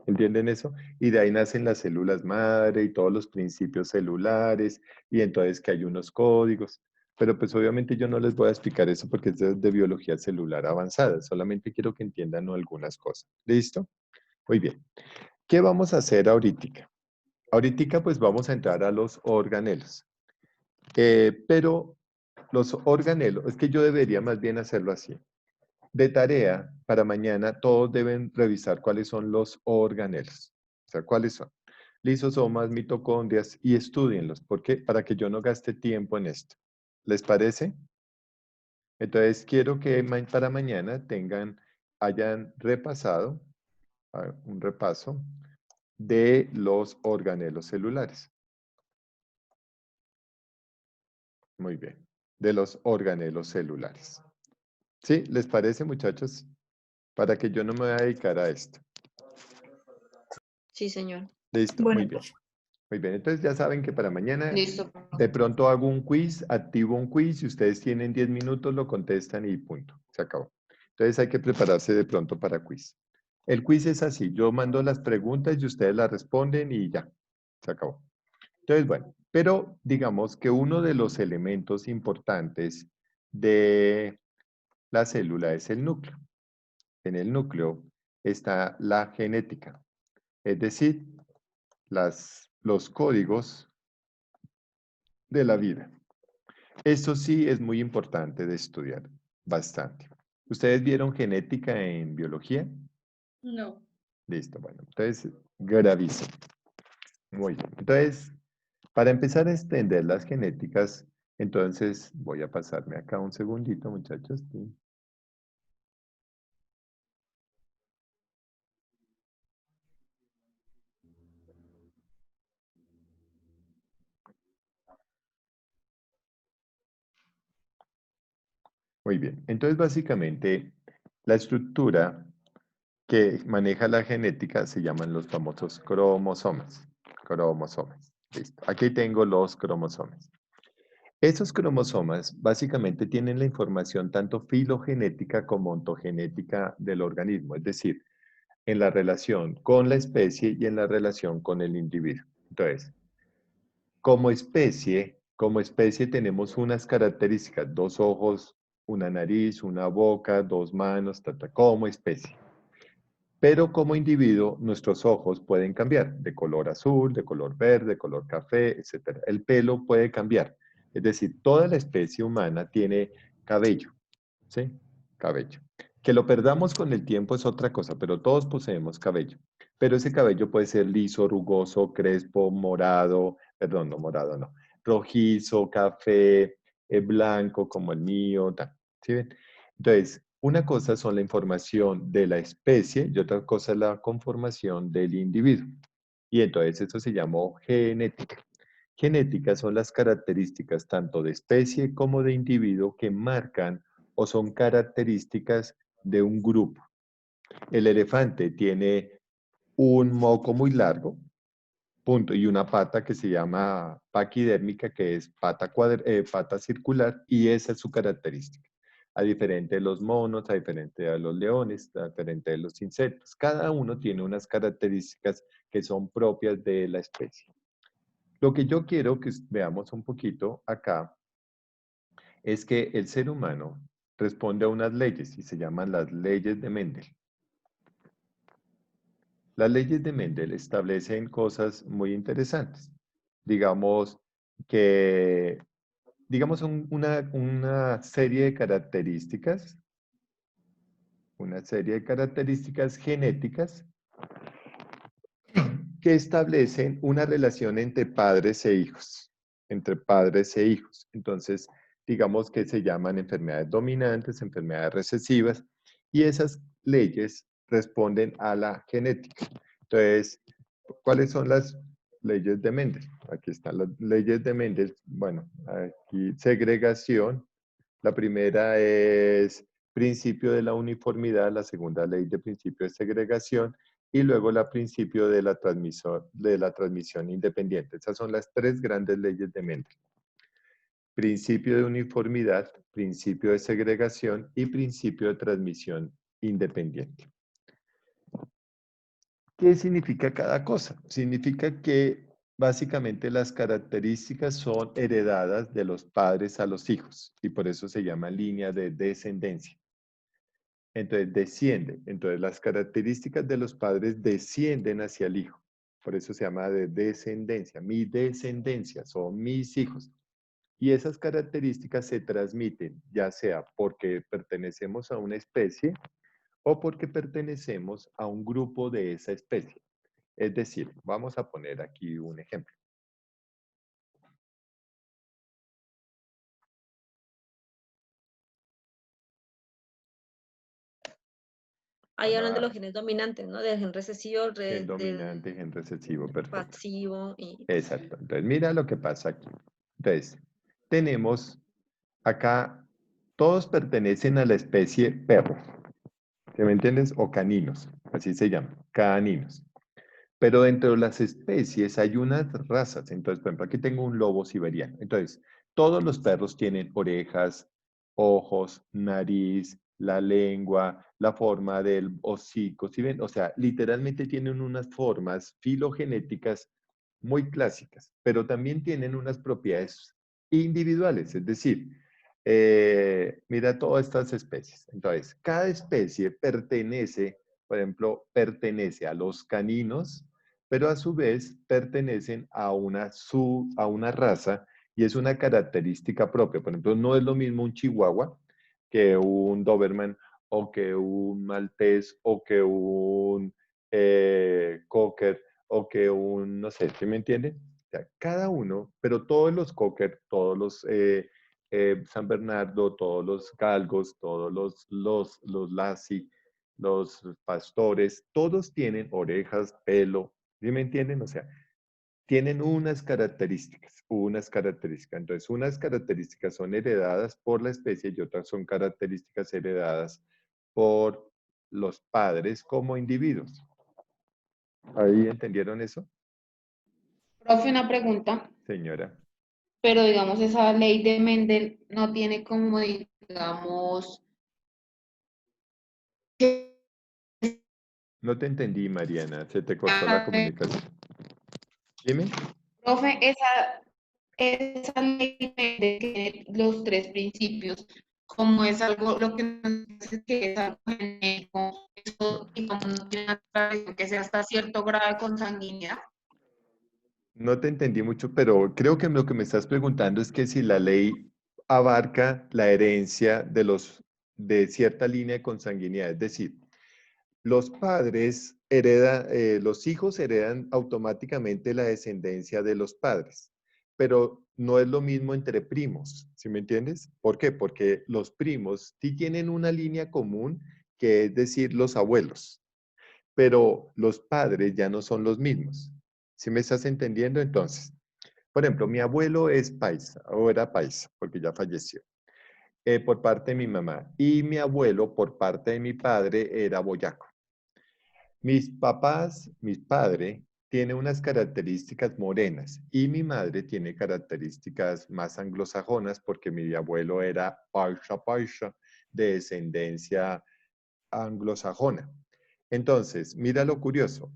¿Entienden eso? Y de ahí nacen las células madre y todos los principios celulares, y entonces que hay unos códigos. Pero pues obviamente yo no les voy a explicar eso porque es de biología celular avanzada. Solamente quiero que entiendan algunas cosas. ¿Listo? Muy bien. ¿Qué vamos a hacer ahorita? Ahorita pues vamos a entrar a los organelos. Pero los organelos, es que yo debería más bien hacerlo así. De tarea, para mañana, todos deben revisar cuáles son los organelos. O sea, cuáles son. Lisosomas, mitocondrias, y estudienlos. ¿Por qué? Para que yo no gaste tiempo en esto. ¿Les parece? Entonces, quiero que para mañana hayan repasado, un repaso de los organelos celulares. Muy bien. De los organelos celulares. ¿Sí? ¿Les parece, muchachos? Para que yo no me voy a dedicar a esto. Sí, señor. Listo, Bueno, muy bien. Muy bien, entonces ya saben que para mañana Listo. de pronto hago un quiz, activo un quiz, si ustedes tienen 10 minutos lo contestan y punto, se acabó. Entonces hay que prepararse de pronto para quiz. El quiz es así, yo mando las preguntas y ustedes las responden y ya, se acabó. Entonces, bueno, pero digamos que uno de los elementos importantes de la célula es el núcleo. En el núcleo está la genética, es decir, los códigos de la vida. Esto sí es muy importante de estudiar, bastante. ¿Ustedes vieron genética en biología? No. Listo, bueno, entonces, gravísimo. Muy bien. Entonces, para empezar a extender las genéticas, entonces voy a pasarme acá un segundito, muchachos. Sí. Muy bien. Entonces, básicamente, la estructura que maneja la genética se llaman los famosos cromosomas. Cromosomas. Listo. Aquí tengo los cromosomas. Esos cromosomas básicamente tienen la información tanto filogenética como ontogenética del organismo, es decir, en la relación con la especie y en la relación con el individuo. Entonces, como especie tenemos unas características, dos ojos, una nariz, una boca, dos manos, como especie. Pero como individuo, nuestros ojos pueden cambiar de color azul, de color verde, de color café, etc. El pelo puede cambiar. Es decir, toda la especie humana tiene cabello, ¿sí? Cabello. Que lo perdamos con el tiempo es otra cosa, pero todos poseemos cabello. Pero ese cabello puede ser liso, rugoso, crespo, morado, perdón, no morado, no, rojizo, café, blanco como el mío, tal. ¿Sí ven? Entonces, una cosa son la información de la especie y otra cosa es la conformación del individuo. Y entonces eso se llamó genética. Genética son las características tanto de especie como de individuo que marcan o son características de un grupo. El elefante tiene un moco muy largo, punto, y una pata que se llama paquidérmica, que es pata circular, y esa es su característica. A diferente de los monos, a diferente de los leones, a diferente de los insectos. Cada uno tiene unas características que son propias de la especie. Lo que yo quiero que veamos un poquito acá es que el ser humano responde a unas leyes y se llaman las leyes de Mendel. Las leyes de Mendel establecen cosas muy interesantes. Digamos que, una serie de características, genéticas que establecen una relación entre padres e hijos, Entonces, digamos que se llaman enfermedades dominantes, enfermedades recesivas, y esas leyes responden a la genética. Entonces, ¿cuáles son las leyes de Mendel? Aquí están las leyes de Mendel. Bueno, aquí segregación. La primera es principio de la uniformidad, la segunda ley de principio de segregación y luego la principio de la transmisión independiente. Esas son las tres grandes leyes de Mendel. Principio de uniformidad, principio de segregación y principio de transmisión independiente. ¿Qué significa cada cosa? Significa que básicamente las características son heredadas de los padres a los hijos y por eso se llama línea de descendencia. Entonces desciende. Entonces las características de los padres descienden hacia el hijo. Por eso se llama de descendencia. Mi descendencia son mis hijos. Y esas características se transmiten ya sea porque pertenecemos a una especie o porque pertenecemos a un grupo de esa especie. Es decir, vamos a poner aquí un ejemplo. Ahí hablan de los genes dominantes, ¿no? Del gen recesivo, Gen dominante, gen recesivo, perfecto. pasivo. Y... Exacto. Entonces, mira lo que pasa aquí. Entonces, tenemos acá, todos pertenecen a la especie perro. ¿Sí me entiendes? O caninos, así se llaman, caninos. Pero dentro de las especies hay unas razas. Entonces, por ejemplo, aquí tengo un lobo siberiano. Entonces, todos los perros tienen orejas, ojos, nariz, la lengua, la forma del hocico. ¿Sí ven? O sea, literalmente tienen unas formas filogenéticas muy clásicas, pero también tienen unas propiedades individuales. Es decir, mira todas estas especies. Entonces, cada especie pertenece, por ejemplo, pertenece a los caninos, pero a su vez pertenecen a una raza y es una característica propia. Por ejemplo, no es lo mismo un chihuahua que un doberman o que un maltés o que un cocker o que un, no sé, ¿sí me entienden? O sea, cada uno, pero todos los Cocker, todos los San Bernardo, todos los galgos, todos los Lassie, los pastores, todos tienen orejas, pelo, ¿sí me entienden? O sea, tienen unas características, unas características. Entonces, unas características son heredadas por la especie y otras son características heredadas por los padres como individuos. ¿Ahí entendieron eso, Profe, una pregunta, señora? pero digamos, esa ley de Mendel no tiene como, digamos, que No te entendí, Mariana, se te cortó la comunicación. Dime. profe, esa ley de Mendel tiene los tres principios, como es algo, lo que nos dice que es algo genético, eso, digamos, no tiene una aclaración que sea hasta cierto grado de consanguinidad. No te entendí mucho, pero creo que lo que me estás preguntando es que si la ley abarca la herencia de cierta línea de consanguinidad, es decir, los padres heredan, los hijos heredan automáticamente la descendencia de los padres, pero no es lo mismo entre primos, ¿sí me entiendes? ¿Por qué? Porque los primos sí tienen una línea común, que es decir, los abuelos, pero los padres ya no son los mismos. ¿Sí me estás entendiendo? Entonces, por ejemplo, mi abuelo es paisa, o era paisa, porque ya falleció, por parte de mi mamá, y mi abuelo, por parte de mi padre, era boyaco. Mis papás, mi padre, tiene unas características morenas y mi madre tiene características más anglosajonas porque mi abuelo era paisa, de descendencia anglosajona. Entonces, mira lo curioso.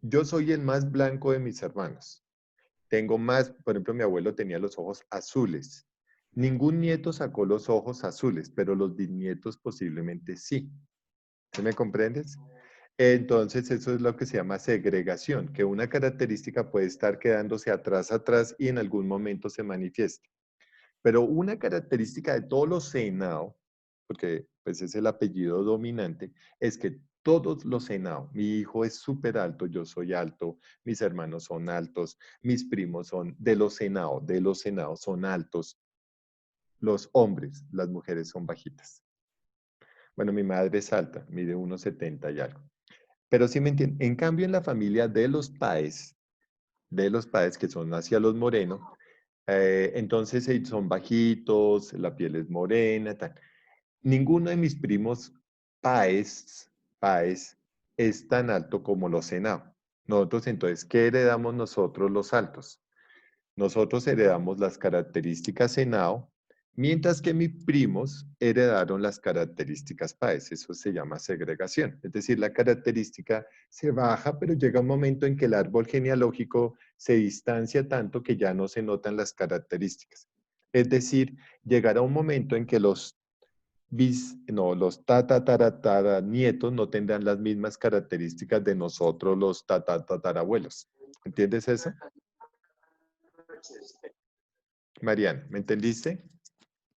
Yo soy el más blanco de mis hermanos. Tengo más, por ejemplo, mi abuelo tenía los ojos azules. Ningún nieto sacó los ojos azules, pero los bisnietos posiblemente sí. ¿Sí me comprendes? Entonces, eso es lo que se llama segregación, que una característica puede estar quedándose atrás y en algún momento se manifiesta. Pero una característica de todos los Henao, porque pues es el apellido dominante, es que todos los Henao, mi hijo es súper alto, yo soy alto, mis hermanos son altos, mis primos son de los Henao son altos, los hombres, las mujeres son bajitas. Bueno, mi madre es alta, mide 1,70 y algo. Pero sí me entienden. En cambio, en la familia de los Páez que son hacia los morenos, entonces son bajitos, la piel es morena, tal. Ninguno de mis primos Páez es tan alto como los Henao. Nosotros, entonces, ¿qué heredamos nosotros los altos? Nosotros heredamos las características Henao, mientras que mis primos heredaron las características Páez. Eso se llama segregación. Es decir, la característica se baja, pero llega un momento en que el árbol genealógico se distancia tanto que ya no se notan las características. Es decir, llegará un momento en que los los nietos no tendrán las mismas características de nosotros, los tatarabuelos. ¿Entiendes eso? Mariana, ¿me entendiste?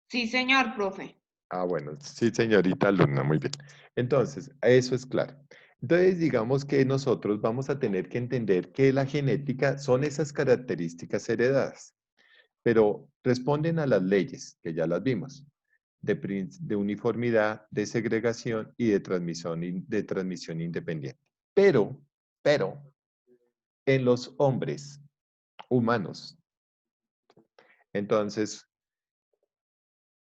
Sí, señor, profe. Ah, bueno, sí, señorita alumna, muy bien. Entonces, eso es claro. Entonces, digamos que nosotros vamos a tener que entender que la genética son esas características heredadas, pero responden a las leyes, que ya las vimos, de uniformidad, de segregación y de transmisión independiente. Pero, en los hombres humanos, entonces,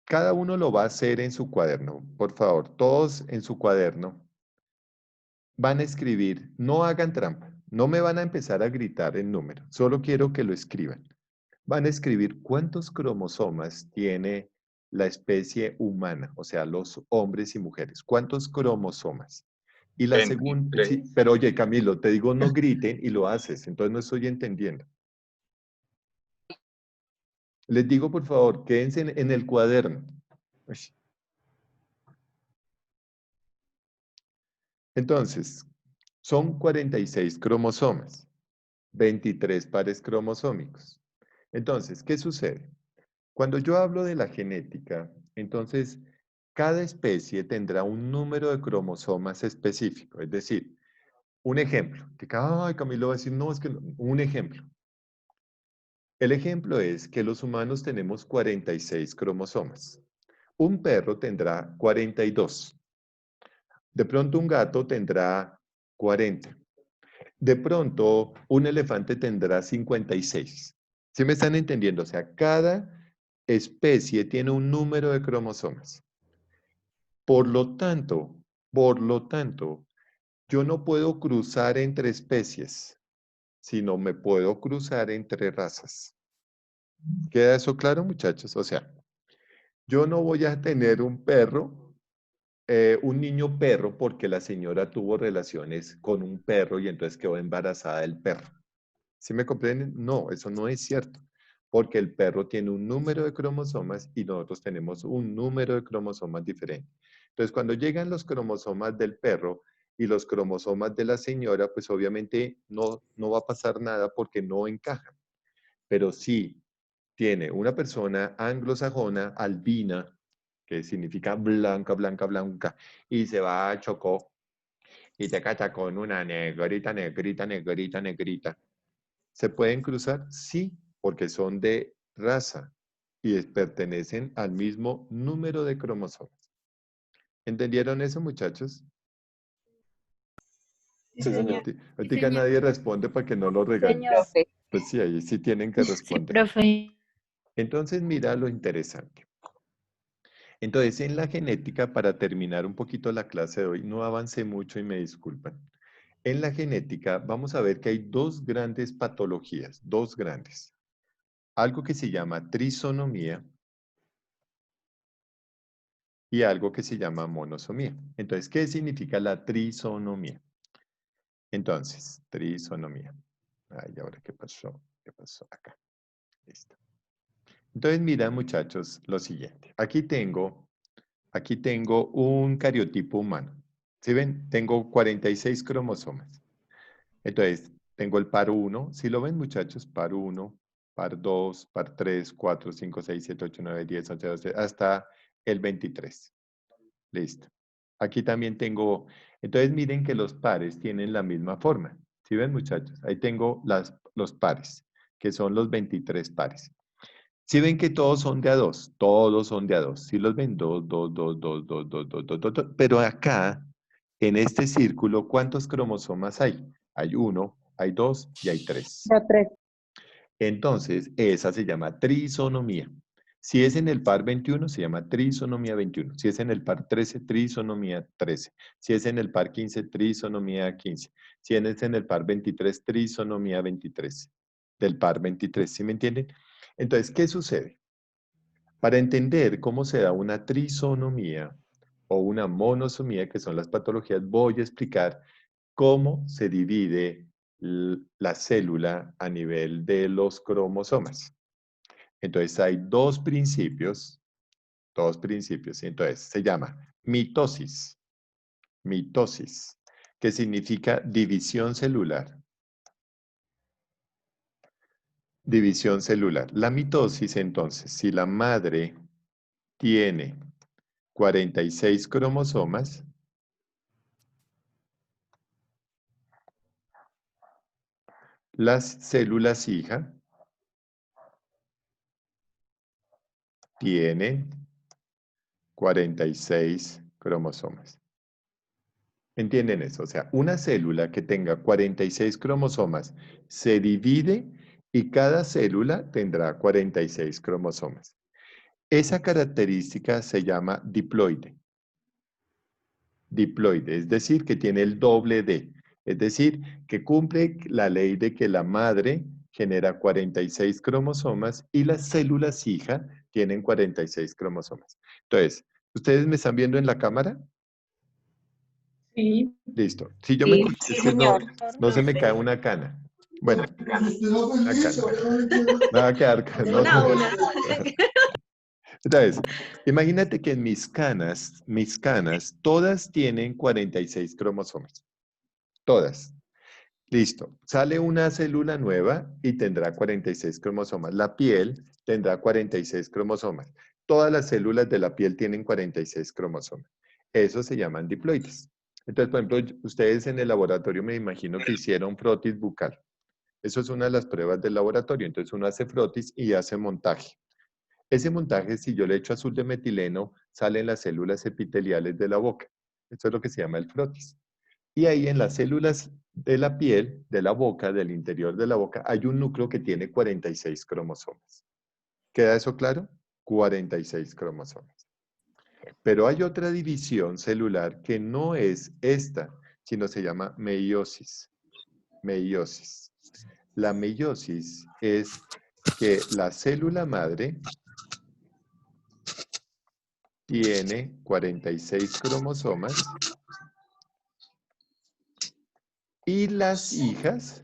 cada uno lo va a hacer en su cuaderno. Por favor, todos en su cuaderno van a escribir, no hagan trampa, no me van a empezar a gritar el número, solo quiero que lo escriban. Van a escribir cuántos cromosomas tiene la especie humana, o sea, los hombres y mujeres. ¿Cuántos cromosomas? Y la segunda, 23. sí, pero oye, Camilo, te digo no griten y lo haces, entonces no estoy entendiendo. Les digo, por favor, quédense en el cuaderno. Uy. Entonces, son 46 cromosomas, 23 pares cromosómicos. Entonces, ¿qué sucede? Cuando yo hablo de la genética, entonces cada especie tendrá un número de cromosomas específico. Es decir, Un ejemplo. Que, ay, Camilo va a decir, no, es que no. Un ejemplo. El ejemplo es que los humanos tenemos 46 cromosomas. Un perro tendrá 42. De pronto un gato tendrá 40. De pronto un elefante tendrá 56. ¿Sí me están entendiendo? O sea, cada especie tiene un número de cromosomas. Por lo tanto, yo no puedo cruzar entre especies, sino me puedo cruzar entre razas. ¿Queda eso claro, muchachos? O sea, yo no voy a tener un perro, un niño perro, porque la señora tuvo relaciones con un perro y entonces quedó embarazada del perro. ¿Sí me comprenden? No, eso no es cierto, porque el perro tiene un número de cromosomas y nosotros tenemos un número de cromosomas diferente. Entonces, cuando llegan los cromosomas del perro y los cromosomas de la señora, pues obviamente no va a pasar nada porque no encajan. Pero sí tiene una persona anglosajona, albina, que significa blanca, blanca, blanca, y se va a Chocó y te cacha con una negrita, negrita, negrita, negrita. ¿Se pueden cruzar? Sí, porque son de raza y pertenecen al mismo número de cromosomas. ¿Entendieron eso, muchachos? Sí, señor. Ahorita nadie responde para que no lo regalen. Señor. Pues sí, ahí sí tienen que Sí, responder. profe. Entonces, mira lo interesante. Entonces, en la genética, para terminar un poquito la clase de hoy, no avancé mucho y me disculpan. En la genética vamos a ver que hay dos grandes patologías, dos grandes. Algo que se llama trisonomía y algo que se llama monosomía. Entonces, ¿qué significa la trisonomía? Entonces, trisonomía. Ay, ¿ahora qué pasó? ¿Qué pasó acá? Listo. Entonces, mira, muchachos, lo siguiente. Aquí tengo un cariotipo humano. ¿Sí ven? Tengo 46 cromosomas. Entonces, tengo el par 1. ¿Sí lo ven, muchachos? Par 1, par 2, par 3, 4, 5, 6, 7, 8, 9, 10, 11, 12, hasta el 23. Listo. Aquí también tengo, entonces miren que los pares tienen la misma forma. ¿Sí ven, muchachos? Ahí tengo los pares, que son los 23 pares. ¿Sí ven que todos son de a 2? Todos son de a 2. ¿Sí los ven? 2, 2, 2, 2, 2, 2, 2, 2, 2, 2. Pero acá, en este círculo, ¿cuántos cromosomas hay? Hay 1, hay 2 y hay 3. De 3. Entonces, esa se llama trisonomía. Si es en el par 21, se llama trisonomía 21. Si es en el par 13, trisonomía 13. Si es en el par 15, trisonomía 15. Si es en el par 23, trisonomía 23. Del par 23, ¿sí me entienden? Entonces, ¿qué sucede? Para entender cómo se da una trisonomía o una monosomía, que son las patologías, voy a explicar cómo se divide la célula a nivel de los cromosomas. Entonces hay dos principios. Entonces se llama mitosis, que significa división celular. División celular. La mitosis, entonces, si la madre tiene 46 cromosomas, las células hija tienen 46 cromosomas. ¿Entienden eso? O sea, una célula que tenga 46 cromosomas se divide y cada célula tendrá 46 cromosomas. Esa característica se llama diploide. Diploide, es decir, que tiene el doble de. Es decir, que cumple la ley de que la madre genera 46 cromosomas y las células hija tienen 46 cromosomas. Entonces, ¿ustedes me están viendo en la cámara? Sí. Listo. Si yo me Sí, es que señor. no se me cae una cana. Bueno, una cana. Me va a quedar cana. No, Una a no. una. Entonces, imagínate que en mis canas, todas tienen 46 cromosomas. Todas. Listo. Sale una célula nueva y tendrá 46 cromosomas. La piel tendrá 46 cromosomas. Todas las células de la piel tienen 46 cromosomas. Eso se llaman diploides. Entonces, por ejemplo, ustedes en el laboratorio me imagino que hicieron frotis bucal. Eso es una de las pruebas del laboratorio. Entonces uno hace frotis y hace montaje. Ese montaje, si yo le echo azul de metileno, salen las células epiteliales de la boca. Esto es lo que se llama el frotis. Y ahí en las células de la piel, de la boca, del interior de la boca, hay un núcleo que tiene 46 cromosomas. ¿Queda eso claro? 46 cromosomas. Pero hay otra división celular que no es esta, sino se llama meiosis. Meiosis. La meiosis es que la célula madre tiene 46 cromosomas y las hijas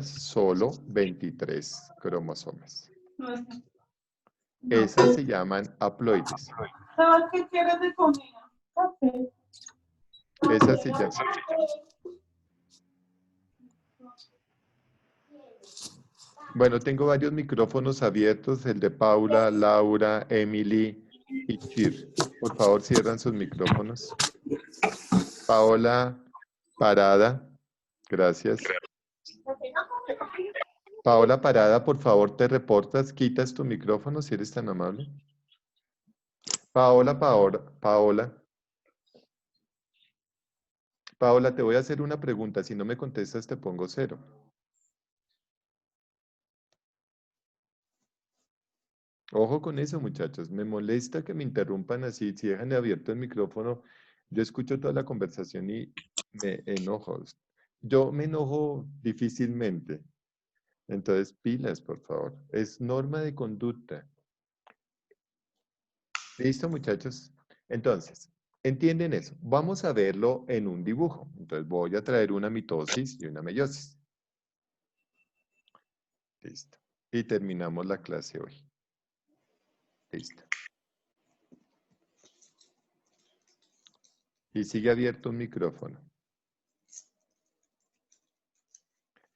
solo 23 cromosomas. Esas se llaman haploides. ¿Sabes qué quieres de comida? Café. Esas se llaman. Bueno, tengo varios micrófonos abiertos, el de Paula, Laura, Emily y Chir. Por favor, cierran sus micrófonos. Paola Parada, gracias. Paola Parada, por favor, te reportas, quitas tu micrófono si eres tan amable. Paola, te voy a hacer una pregunta. Si no me contestas, te pongo 0. Ojo con eso, muchachos. Me molesta que me interrumpan así. Si dejan abierto el micrófono, yo escucho toda la conversación y me enojo. Yo me enojo difícilmente. Entonces, pilas, por favor. Es norma de conducta. ¿Listo, muchachos? Entonces, ¿entienden eso? Vamos a verlo en un dibujo. Entonces, voy a traer una mitosis y una meiosis. Listo. Y terminamos la clase hoy. Listo. Y sigue abierto un micrófono.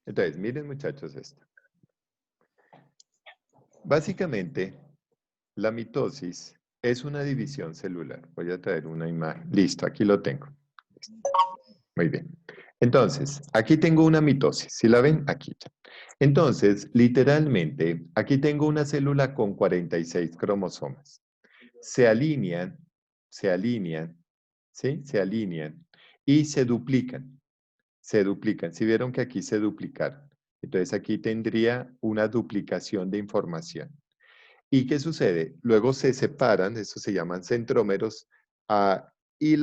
Entonces, miren, muchachos, esto. Básicamente, la mitosis es una división celular. Voy a traer una imagen. Listo, aquí lo tengo. Muy bien. Entonces, aquí tengo una mitosis. ¿Sí la ven? Aquí. Entonces, literalmente, aquí tengo una célula con 46 cromosomas. Se alinean, ¿sí? Se alinean y se duplican. Se duplican. ¿Sí vieron que aquí se duplicaron? Entonces, aquí tendría una duplicación de información. ¿Y qué sucede? Luego se separan, eso se llaman centrómeros, y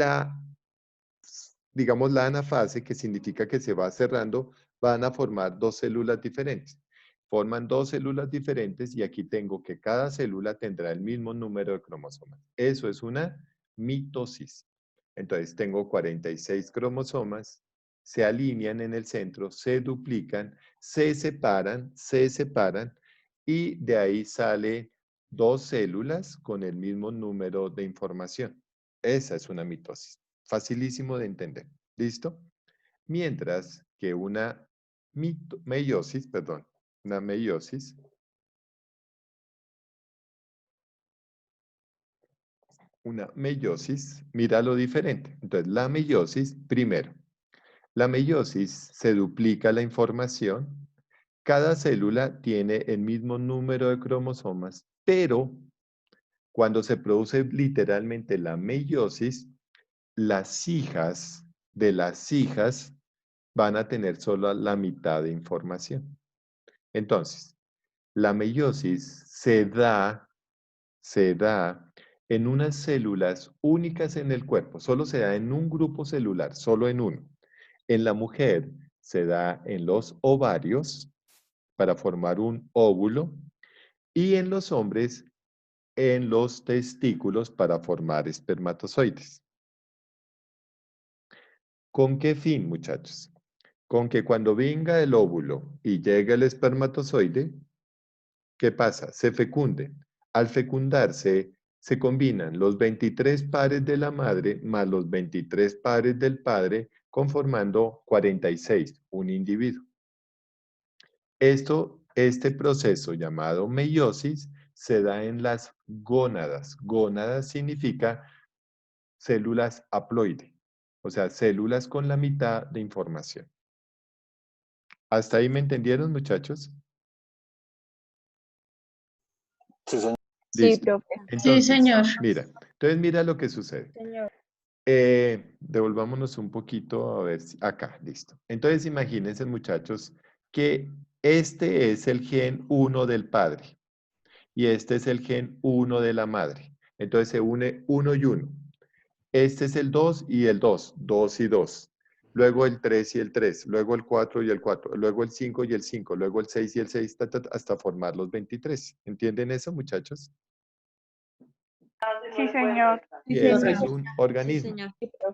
digamos, la anafase, que significa que se va cerrando, van a formar dos células diferentes. Forman dos células diferentes y aquí tengo que cada célula tendrá el mismo número de cromosomas. Eso es una mitosis. Entonces tengo 46 cromosomas, se alinean en el centro, se duplican, se separan y de ahí sale dos células con el mismo número de información. Esa es una mitosis. Facilísimo de entender. ¿Listo? Mientras que una meiosis, mira lo diferente. Entonces, la meiosis, primero, la meiosis se duplica la información. Cada célula tiene el mismo número de cromosomas, pero cuando se produce literalmente la meiosis, las hijas de las hijas van a tener solo la mitad de información. Entonces, la meiosis se da en unas células únicas en el cuerpo, solo se da en un grupo celular, solo en uno. En la mujer se da en los ovarios para formar un óvulo y en los hombres en los testículos para formar espermatozoides. ¿Con qué fin, muchachos? Con que cuando venga el óvulo y llegue el espermatozoide, ¿qué pasa? Se fecunde. Al fecundarse, se combinan los 23 pares de la madre más los 23 pares del padre, conformando 46, un individuo. Este proceso llamado meiosis se da en las gónadas. Gónadas significa células haploide, o sea, células con la mitad de información. ¿Hasta ahí me entendieron, muchachos? Sí, señor. Sí, Listo. profe. Sí, Entonces, señor. entonces mira lo que sucede. Señor. Devolvámonos un poquito a ver si acá, listo. Entonces imagínense, muchachos, que este es el gen 1 del padre y este es el gen 1 de la madre. Entonces se une 1 y 1. Este es el 2 y el 2, 2 y 2. Luego el 3 y el 3, luego el 4 y el 4, luego el 5 y el 5, luego el 6 y el 6, hasta formar los 23. ¿Entienden eso, muchachos? Sí, señor. Y Sí, ese es señor. un Sí, organismo. señor.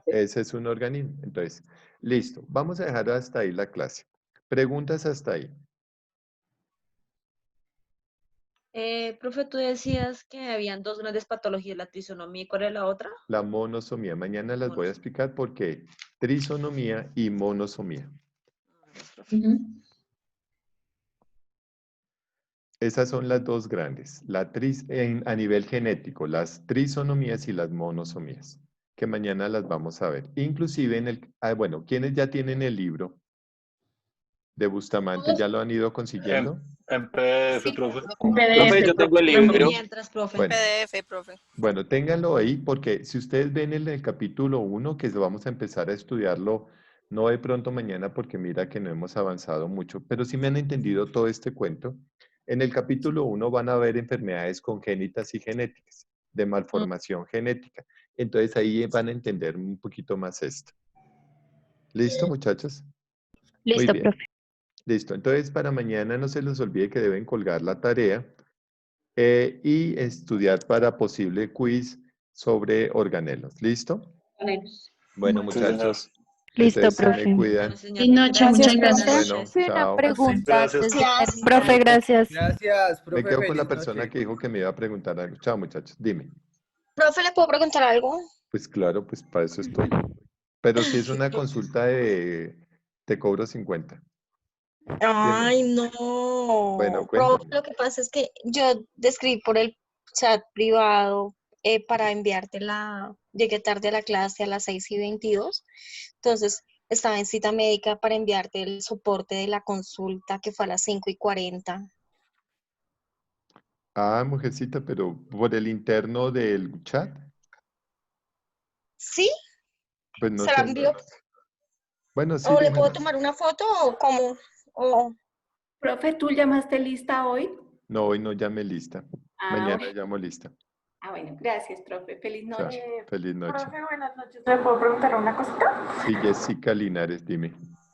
Ese es un organismo. Entonces, listo. Vamos a dejar hasta ahí la clase. Preguntas hasta ahí. Profe, tú decías que habían dos grandes patologías, la trisonomía y ¿cuál es la otra? La monosomía. Mañana las voy a explicar por qué. Trisonomía y monosomía. Ujú. Esas son las dos grandes. A nivel genético, las trisonomías y las monosomías, que mañana las vamos a ver. Inclusive bueno, ¿quiénes ya tienen el libro de Bustamante? ¿Ya lo han ido consiguiendo? En PDF, profe. Un Profe, PDF. yo tengo el Vamos libro. mientras, profe. Bueno. PDF, profe. Bueno, ténganlo ahí porque si ustedes ven en el capítulo 1, que vamos a empezar a estudiarlo, no de pronto mañana porque mira que no hemos avanzado mucho, pero si me han entendido todo este cuento, en el capítulo 1 van a ver enfermedades congénitas y genéticas, de malformación genética. Entonces ahí van a entender un poquito más esto. ¿Listo, muchachos? Muy Listo, bien. profe. Listo. Entonces para mañana no se les olvide que deben colgar la tarea. Y estudiar para posible quiz sobre organelos. ¿Listo? Bueno, Sí, señor. muchachos, Listo, entonces se me profe. cuidan. Bueno, señor. Buenas noches, muchas Gracias, gracias. Bueno, Sí, una chao. pregunta Gracias. antes de terminar. Profe, gracias. Gracias, Me profe. quedo con la Feliz persona noche. que dijo que me iba a preguntar algo. Chao, muchachos. Dime. Profe, ¿le puedo preguntar algo? Pues claro, pues para eso estoy. Pero si es una consulta te cobro 50. Ay, Dime. no. Bueno, Profe, cuéntame. lo que pasa es que yo escribí por el chat privado para enviarte llegué tarde a la clase a las 6:22, entonces estaba en cita médica para enviarte el soporte de la consulta que fue a las 5:40. Ah, mujercita, pero por el interno del chat, ¿Sí? pues no ¿Se la sé. envío? Bueno, sí, ¿O le puedo dímelo. tomar una foto o cómo? O... Profe, ¿tú llamaste lista hoy? No, hoy no llame lista. Ah, Mañana bueno. llamo lista. Ah, bueno, gracias, profe. Feliz Chao. noche. Feliz noche. Profe, buenas noches. ¿Le puedo preguntar una cosita? Sí, Jessica Linares, dime.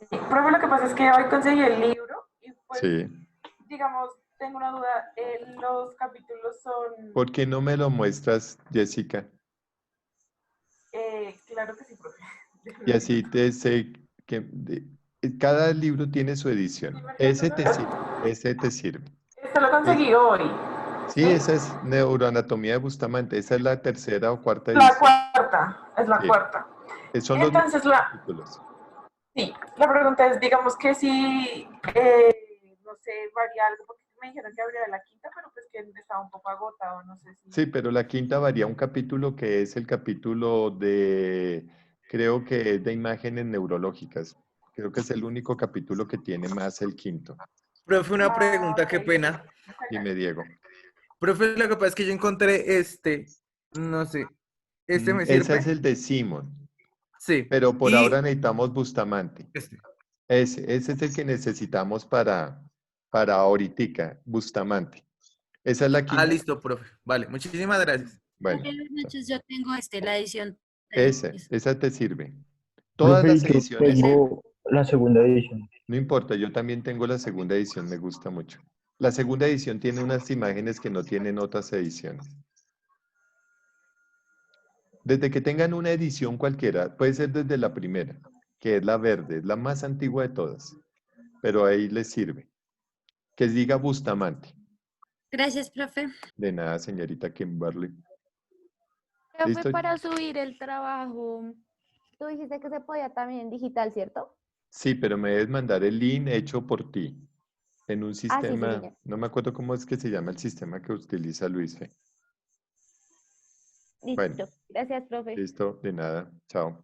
Profe, lo que pasa es que hoy conseguí el libro y pues, Sí. digamos, tengo una duda. Los capítulos son... ¿Por qué no me lo muestras, Jessica? Claro que sí, profe. Y así te sé que cada libro tiene su edición. Ese te sirve. Ese te sirve. Esto lo conseguí hoy. Sí, esa es Neuroanatomía de Bustamante. Esa es la tercera o cuarta La edición. cuarta, es la Sí. cuarta. Son los Entonces, mismos capítulos. sí, la pregunta es, digamos que si, no sé, varía algo, porque me dijeron que habría la quinta, pero pues que estaba un poco agotado, no sé si... Sí, pero la quinta varía un capítulo que es el capítulo creo que es de imágenes neurológicas. Creo que es el único capítulo que tiene más el quinto. Profe, una pregunta, qué pena. Dime, Diego. Profe, lo que pasa es que yo encontré no sé, ¿me Ese sirve? es el de Simon. Sí. Pero por Y ahora necesitamos Bustamante. Ese es el que necesitamos para ahoritica, Bustamante. Esa es la quinta. listo, profe. Vale, muchísimas gracias. Bueno, Buenas noches, yo tengo la edición. esa te sirve. Todas Profe, las yo ediciones. tengo la segunda edición. No importa, yo también tengo la segunda edición, me gusta mucho. La segunda edición tiene unas imágenes que no tienen otras ediciones. Desde que tengan una edición cualquiera, puede ser desde la primera, que es la verde, es la más antigua de todas, pero ahí les sirve. Que diga Bustamante. Gracias, profe. De nada, señorita Kimberly. Profe, ¿Listo? para subir el trabajo, tú dijiste que se podía también en digital, ¿cierto? Sí, pero me debes mandar el link hecho por ti en un Sí, sistema, señor. no me acuerdo cómo es que se llama el sistema que utiliza Luis Fe. Bueno, Listo. Gracias, profe. listo, de nada. Chao.